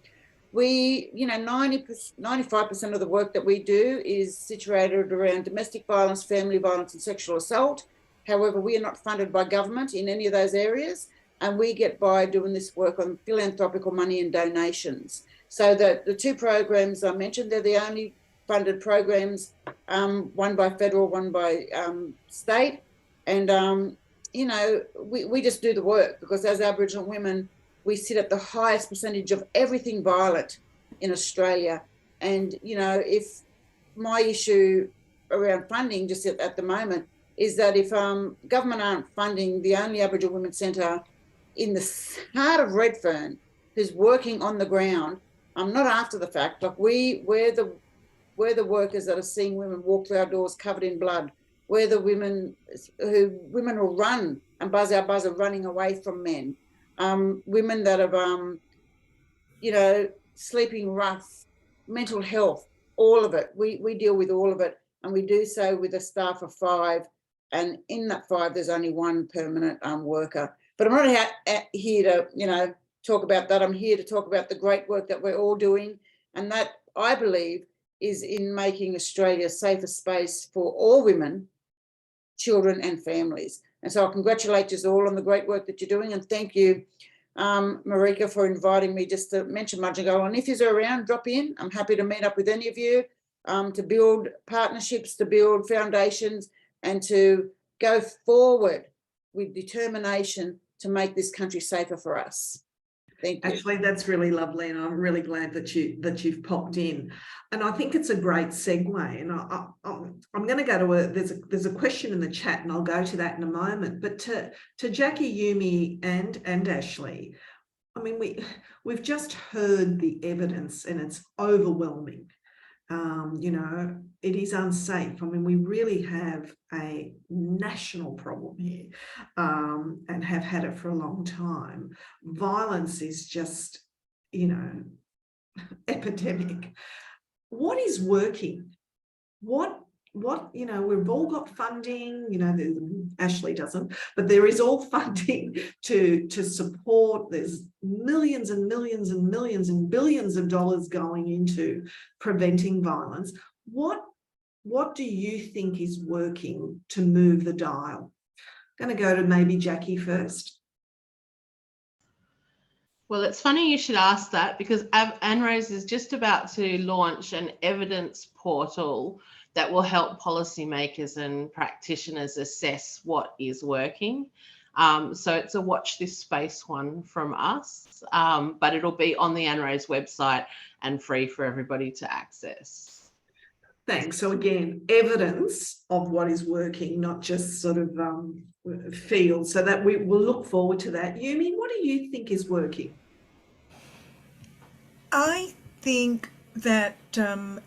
Speaker 15: We, you know, 95% of the work that we do is situated around domestic violence, family violence and sexual assault. However, we are not funded by government in any of those areas, and we get by doing this work on philanthropical money and donations. So the two programs I mentioned, they're the only funded programs, one by federal, one by state. And, you know, we just do the work because as Aboriginal women, we sit at the highest percentage of everything violent in Australia. And, you know, if my issue around funding just at the moment is that if government aren't funding the only Aboriginal Women's Centre in the heart of Redfern who's working on the ground, not after the fact, like we're the workers that are seeing women walk through our doors covered in blood. We're the women will run and buzz our buzzer running away from men. Women that have, you know, sleeping rough, mental health, all of it. We deal with all of it, and we do so with a staff of 5. And in that 5, there's only one permanent worker. But I'm not here to, you know, talk about that. I'm here to talk about the great work that we're all doing, and that I believe is in making Australia a safer space for all women, children and families. And so I congratulate you all on the great work that you're doing, and thank you, Marika, for inviting me just to mention Mudgee. And if you're around, drop in. I'm happy to meet up with any of you to build partnerships, to build foundations, and to go forward with determination to make this country safer for us. Thank you.
Speaker 1: Actually, that's really lovely, and I'm really glad that you've popped in. And I think it's a great segue. And I'm going to go to there's a question in the chat, and I'll go to that in a moment. But to Jackie, Yumi, and Ashley, I mean, we've just heard the evidence, and it's overwhelming. You know, it is unsafe. I mean, we really have a national problem here, and have had it for a long time. Violence is just, you know, epidemic. What is working? What, you know, we've all got funding, you know, Ashley doesn't, but there is all funding to support. There's millions and millions and millions and billions of dollars going into preventing violence. What what do you think is working to move the dial? I'm going to go to maybe Jackie first.
Speaker 14: Well, it's funny you should ask that, because ANROS is just about to launch an evidence portal that will help policymakers and practitioners assess what is working. So it's a watch this space one from us, but it'll be on the ANROS website and free for everybody to access.
Speaker 1: Thanks. So again, evidence of what is working, not just sort of feel, so that we will look forward to that. Yumi, what do you think is working?
Speaker 3: I think that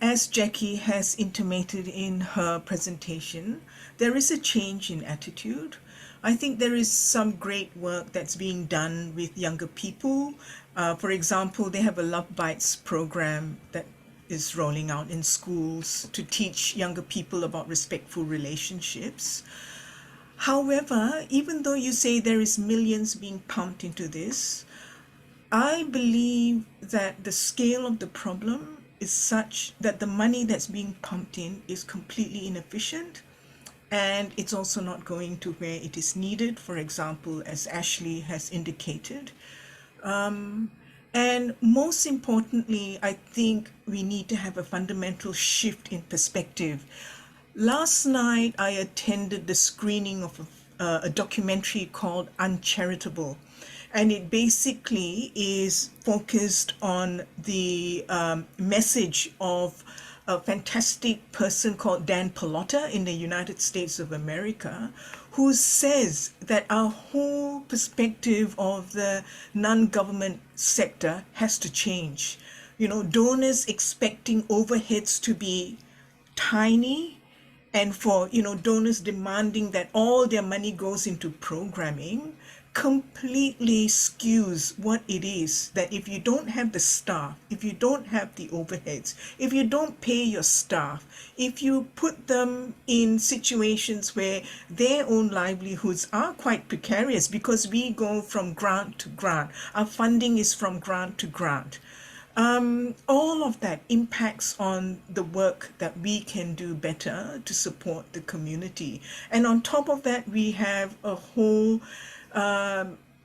Speaker 3: as Jackie has intimated in her presentation, there is a change in attitude. I think there is some great work that's being done with younger people. For example, they have a Love Bites program that is rolling out in schools to teach younger people about respectful relationships. However, even though you say there is millions being pumped into this, I believe that the scale of the problem is such that the money that's being pumped in is completely inefficient, and it's also not going to where it is needed, for example, as Ashley has indicated. And most importantly, I think we need to have a fundamental shift in perspective. Last night, I attended the screening of a documentary called Uncharitable. And it basically is focused on the message of a fantastic person called Dan Pallotta in the United States of America, who says that our whole perspective of the non-government sector has to change. You know, donors expecting overheads to be tiny, and for, you know, donors demanding that all their money goes into programming, completely skews what it is that if you don't have the staff, if you don't have the overheads, if you don't pay your staff, if you put them in situations where their own livelihoods are quite precarious, because we go from grant to grant, our funding is from grant to grant. All of that impacts on the work that we can do better to support the community. And on top of that, we have a whole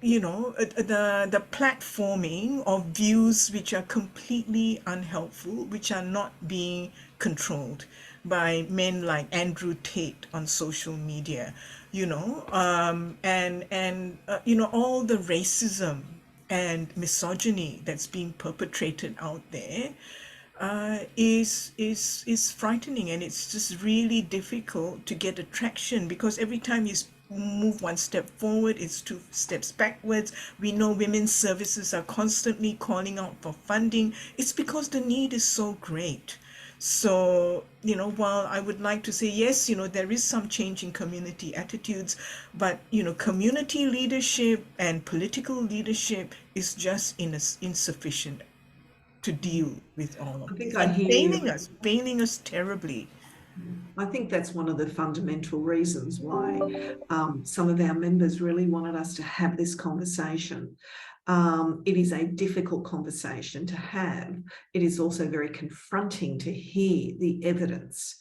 Speaker 3: you know, the platforming of views which are completely unhelpful, which are not being controlled by men like Andrew Tate on social media, you know, you know, all the racism and misogyny that's being perpetrated out there is frightening, and it's just really difficult to get attraction, because every time you move one step forward, it's two steps backwards. We know women's services are constantly calling out for funding. It's because the need is so great. So, you know, while I would like to say, yes, you know, there is some change in community attitudes, but, you know, community leadership and political leadership is just insufficient to deal with all of this. And failing us terribly.
Speaker 1: I think that's one of the fundamental reasons why some of our members really wanted us to have this conversation. It is a difficult conversation to have. It is also very confronting to hear the evidence,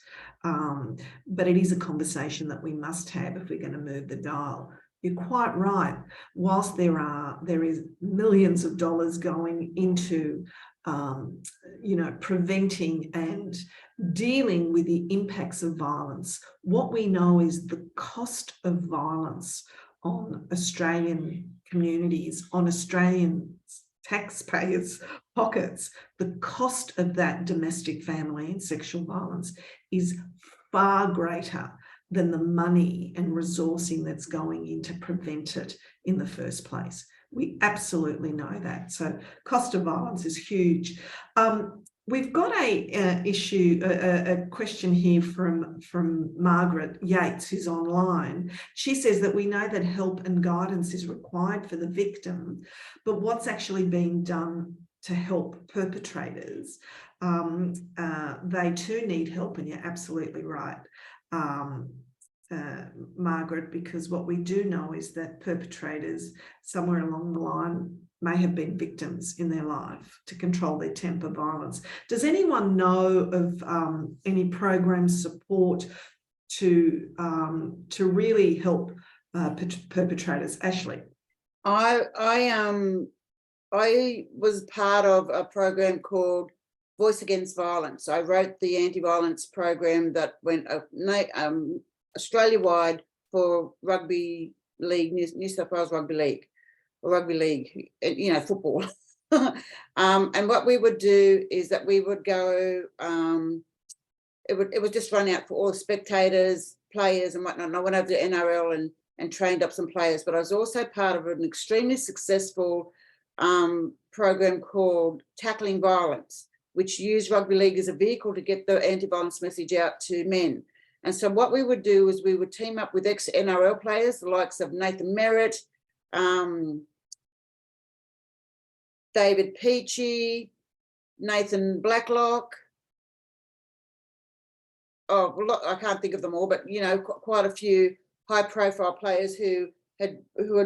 Speaker 1: but it is a conversation that we must have if we're going to move the dial. You're quite right. Whilst there is millions of dollars going into you know, preventing and dealing with the impacts of violence, what we know is the cost of violence on Australian communities, on Australian taxpayers' pockets, the cost of that domestic, family and sexual violence is far greater than the money and resourcing that's going in to prevent it in the first place. We absolutely know that. So cost of violence is huge. We've got a question here from Margaret Yates, who's online. She says that we know that help and guidance is required for the victim, but what's actually being done to help perpetrators? They too need help, and you're absolutely right, Margaret, because what we do know is that perpetrators somewhere along the line may have been victims in their life to control their temper, violence. Does anyone know of any program support to really help perpetrators? Ashley.
Speaker 15: I was part of a program called Voice Against Violence. I wrote the anti-violence program that went Australia-wide for rugby league, New South Wales Rugby League, or rugby league, you know, football. And what we would do is that we would go, it would just run out for all the spectators, players and whatnot. And I went over to NRL and trained up some players, but I was also part of an extremely successful program called Tackling Violence, which used rugby league as a vehicle to get the anti-violence message out to men. And so what we would do is we would team up with ex-NRL players, the likes of Nathan Merritt, David Peachy, Nathan Blacklock. Oh, I can't think of them all, but, you know, quite a few high-profile players who had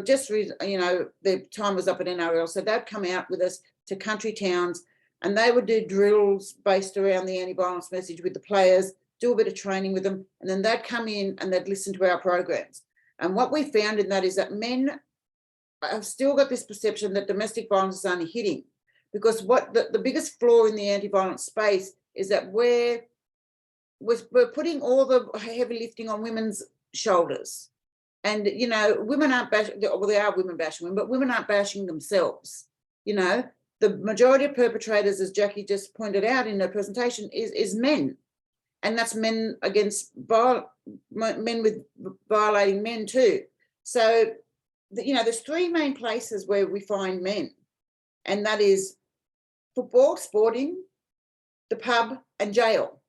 Speaker 15: just, you know, their time was up at NRL. So they'd come out with us to country towns and they would do drills based around the anti-violence message with the players, do a bit of training with them, and then they'd come in and they'd listen to our programs. And what we found in that is that men have still got this perception that domestic violence is only hitting, because what the biggest flaw in the anti-violence space is that we're putting all the heavy lifting on women's shoulders. And, you know, women aren't bashing, well, they are women bashing women, but women aren't bashing themselves. You know, the majority of perpetrators, as Jackie just pointed out in her presentation, is men. And that's men against men with violating men too. So, you know, there's three main places where we find men, and that is football, sporting, the pub, and jail.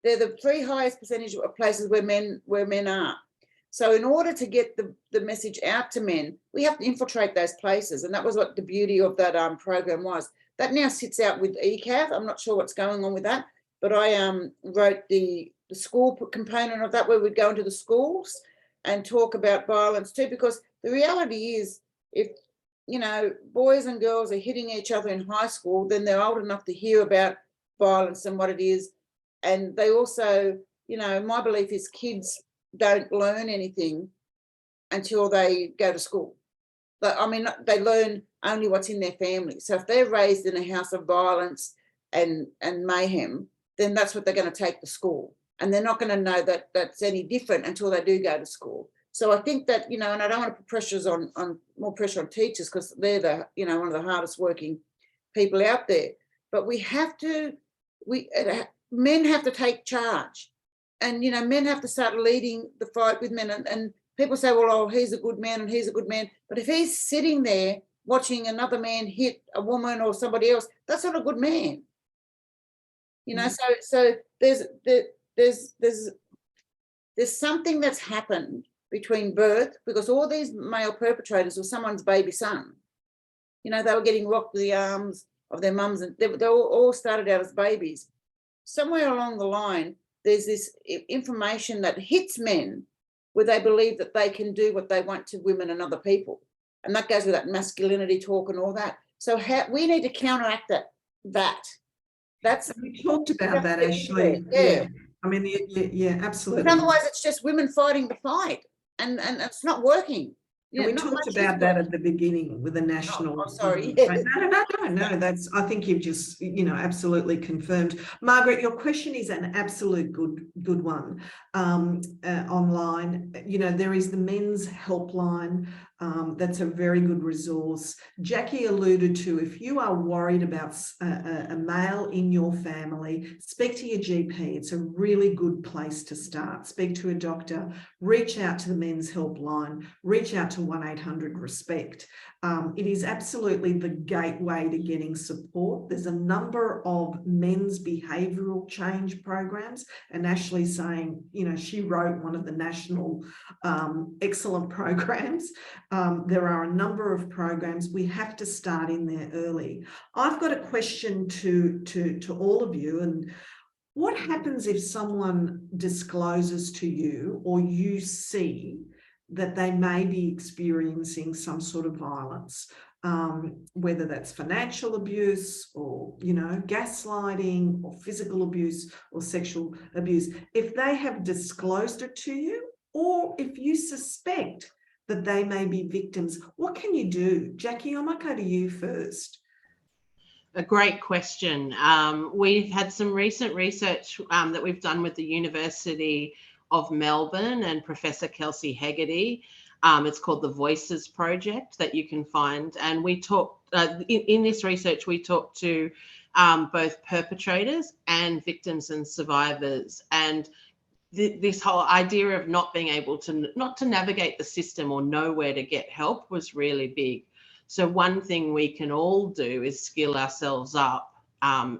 Speaker 15: They're the three highest percentage of places where men are. So in order to get the message out to men, we have to infiltrate those places. And that was what the beauty of that program was. That now sits out with ECAV. I'm not sure what's going on with that, but I wrote the school component of that, where we'd go into the schools and talk about violence too, because the reality is, if, you know, boys and girls are hitting each other in high school, then they're old enough to hear about violence and what it is. And they also, you know, my belief is kids don't learn anything until they go to school. But I mean, they learn only what's in their family. So if they're raised in a house of violence and mayhem, then that's what they're going to take to school. And they're not going to know that that's any different until they do go to school. So I think that, you know, and I don't want to put more pressure on teachers, because they're the, you know, one of the hardest working people out there. But we have to, men have to take charge. And, you know, men have to start leading the fight with men. And people say, well, oh, he's a good man and he's a good man. But if he's sitting there watching another man hit a woman or somebody else, that's not a good man. You know, so there's something that's happened between birth, because all these male perpetrators were someone's baby son. You know, they were getting rocked with the arms of their mums, and they all started out as babies. Somewhere along the line, there's this information that hits men where they believe that they can do what they want to women and other people. And that goes with that masculinity talk and all that. So we need to counteract that.
Speaker 1: We talked about that, Ashley. Yeah. I mean, yeah, absolutely.
Speaker 15: Because otherwise it's just women fighting the fight, and it's not working.
Speaker 1: Yeah, we talked about that at the beginning with the national.
Speaker 15: Oh, sorry.
Speaker 1: No, that's, I think you've just, you know, absolutely confirmed. Margaret, your question is an absolute good one. Online, you know, there is the men's helpline. That's a very good resource. Jackie alluded to, if you are worried about a male in your family, speak to your GP. It's a really good place to start. Speak to a doctor, reach out to the men's helpline, reach out to 1-800-RESPECT. It is absolutely the gateway to getting support. There's a number of men's behavioural change programs, and Ashley's saying, you know, she wrote one of the national excellent programs. There are a number of programs. We have to start in there early. I've got a question to all of you. And what happens if someone discloses to you, or you see that they may be experiencing some sort of violence? whether that's financial abuse or, gaslighting or physical abuse or sexual abuse, if they have disclosed it to you, or if you suspect that they may be victims, what can you do? Jackie, I might go to you first.
Speaker 14: A great question. We've had some recent research that we've done with the University of Melbourne and Professor Kelsey Hegarty. It's called the Voices Project that you can find. And we talked, in this research, we talked to both perpetrators and victims and survivors. And this whole idea of not being able to, not to navigate the system or know where to get help was really big. So one thing we can all do is skill ourselves up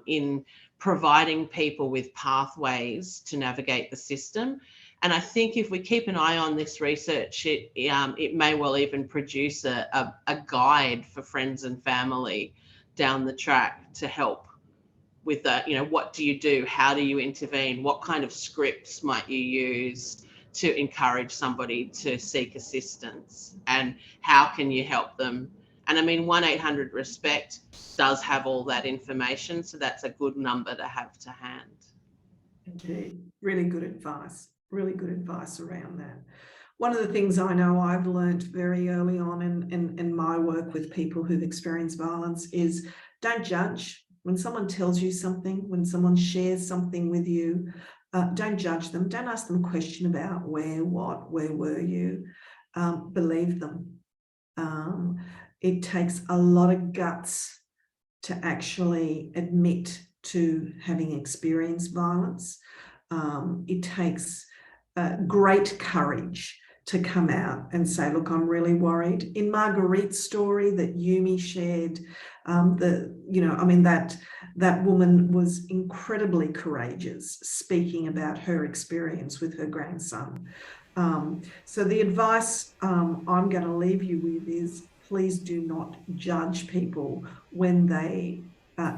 Speaker 14: in providing people with pathways to navigate the system. And I think if we keep an eye on this research, it may well even produce a guide for friends and family down the track to help with that. What do you do? How do you intervene? What kind of scripts might you use to encourage somebody to seek assistance? And how can you help them? And I mean, 1-800-RESPECT does have all that information, so that's a good number to have to hand.
Speaker 1: Indeed, really good advice around that. One of the things I know I've learned very early on in my work with people who've experienced violence is don't judge. When someone tells you something, when someone shares something with you, don't judge them. Don't ask them a question about where, what, where were you. Believe them. It takes a lot of guts to actually admit to having experienced violence. It takes great courage to come out and say, look, I'm really worried. In Marguerite's story that Yumi shared, that woman was incredibly courageous, speaking about her experience with her grandson. So the advice I'm going to leave you with is, please do not judge people when they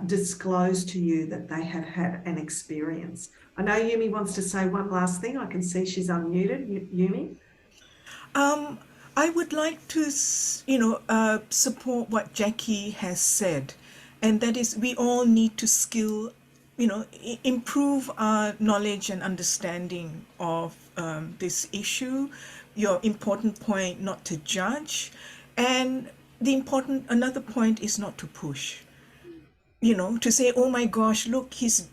Speaker 1: disclose to you that they have had an experience. I know Yumi wants to say one last thing. I can see she's unmuted. Yumi?
Speaker 3: I would like to, support what Jackie has said, and that is we all need to improve our knowledge and understanding of this issue. Your important point, not to judge, and another point is not to push. To say, oh my gosh, look, he's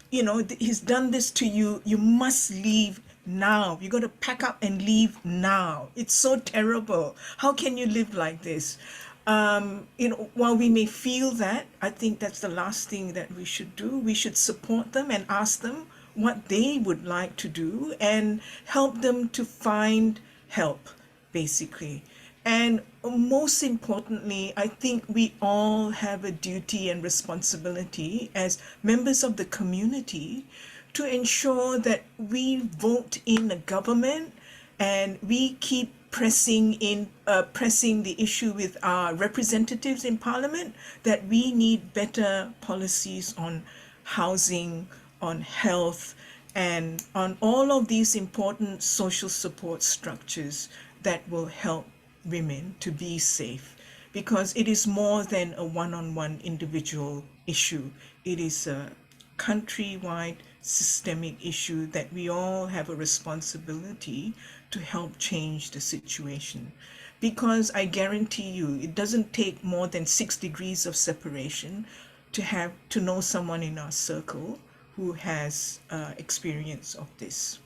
Speaker 3: done this to you. You must leave now. You got to pack up and leave now. It's so terrible. How can you live like this? While we may feel that, I think that's the last thing that we should do. We should support them and ask them what they would like to do and help them to find help, basically. And most importantly, I think we all have a duty and responsibility as members of the community to ensure that we vote in a government and we keep pressing the issue with our representatives in Parliament that we need better policies on housing, on health, and on all of these important social support structures that will help women to be safe, because it is more than a one-on-one individual issue. It is a countrywide systemic issue that we all have a responsibility to help change the situation. Because I guarantee you, it doesn't take more than 6 degrees of separation to know someone in our circle who has experience of this.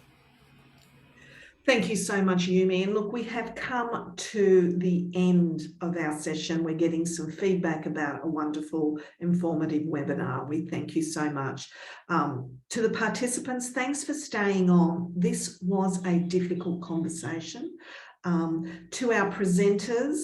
Speaker 1: Thank you so much, Yumi. And look, we have come to the end of our session. We're getting some feedback about a wonderful, informative webinar. We thank you so much. To the participants, thanks for staying on. This was a difficult conversation. To our presenters,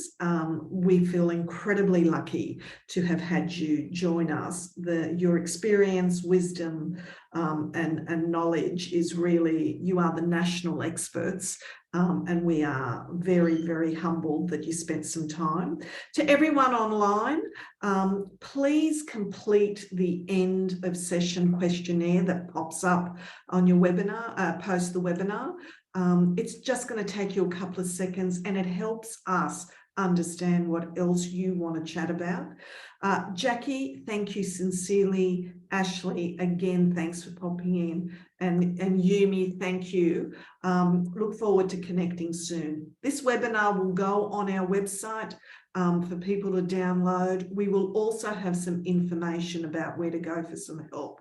Speaker 1: we feel incredibly lucky to have had you join us. Your experience, wisdom, and knowledge is really, you are the national experts, and we are very, very humbled that you spent some time. To everyone online, please complete the end of session questionnaire that pops up on your webinar, post the webinar. It's just going to take you a couple of seconds, and it helps us understand what else you want to chat about. Jackie, thank you sincerely. Ashley, again, thanks for popping in. And Yumi, thank you. Look forward to connecting soon. This webinar will go on our website for people to download. We will also have some information about where to go for some help.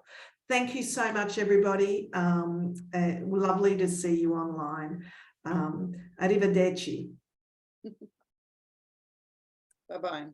Speaker 1: Thank you so much, everybody. Lovely to see you online. Arrivederci.
Speaker 15: Bye-bye.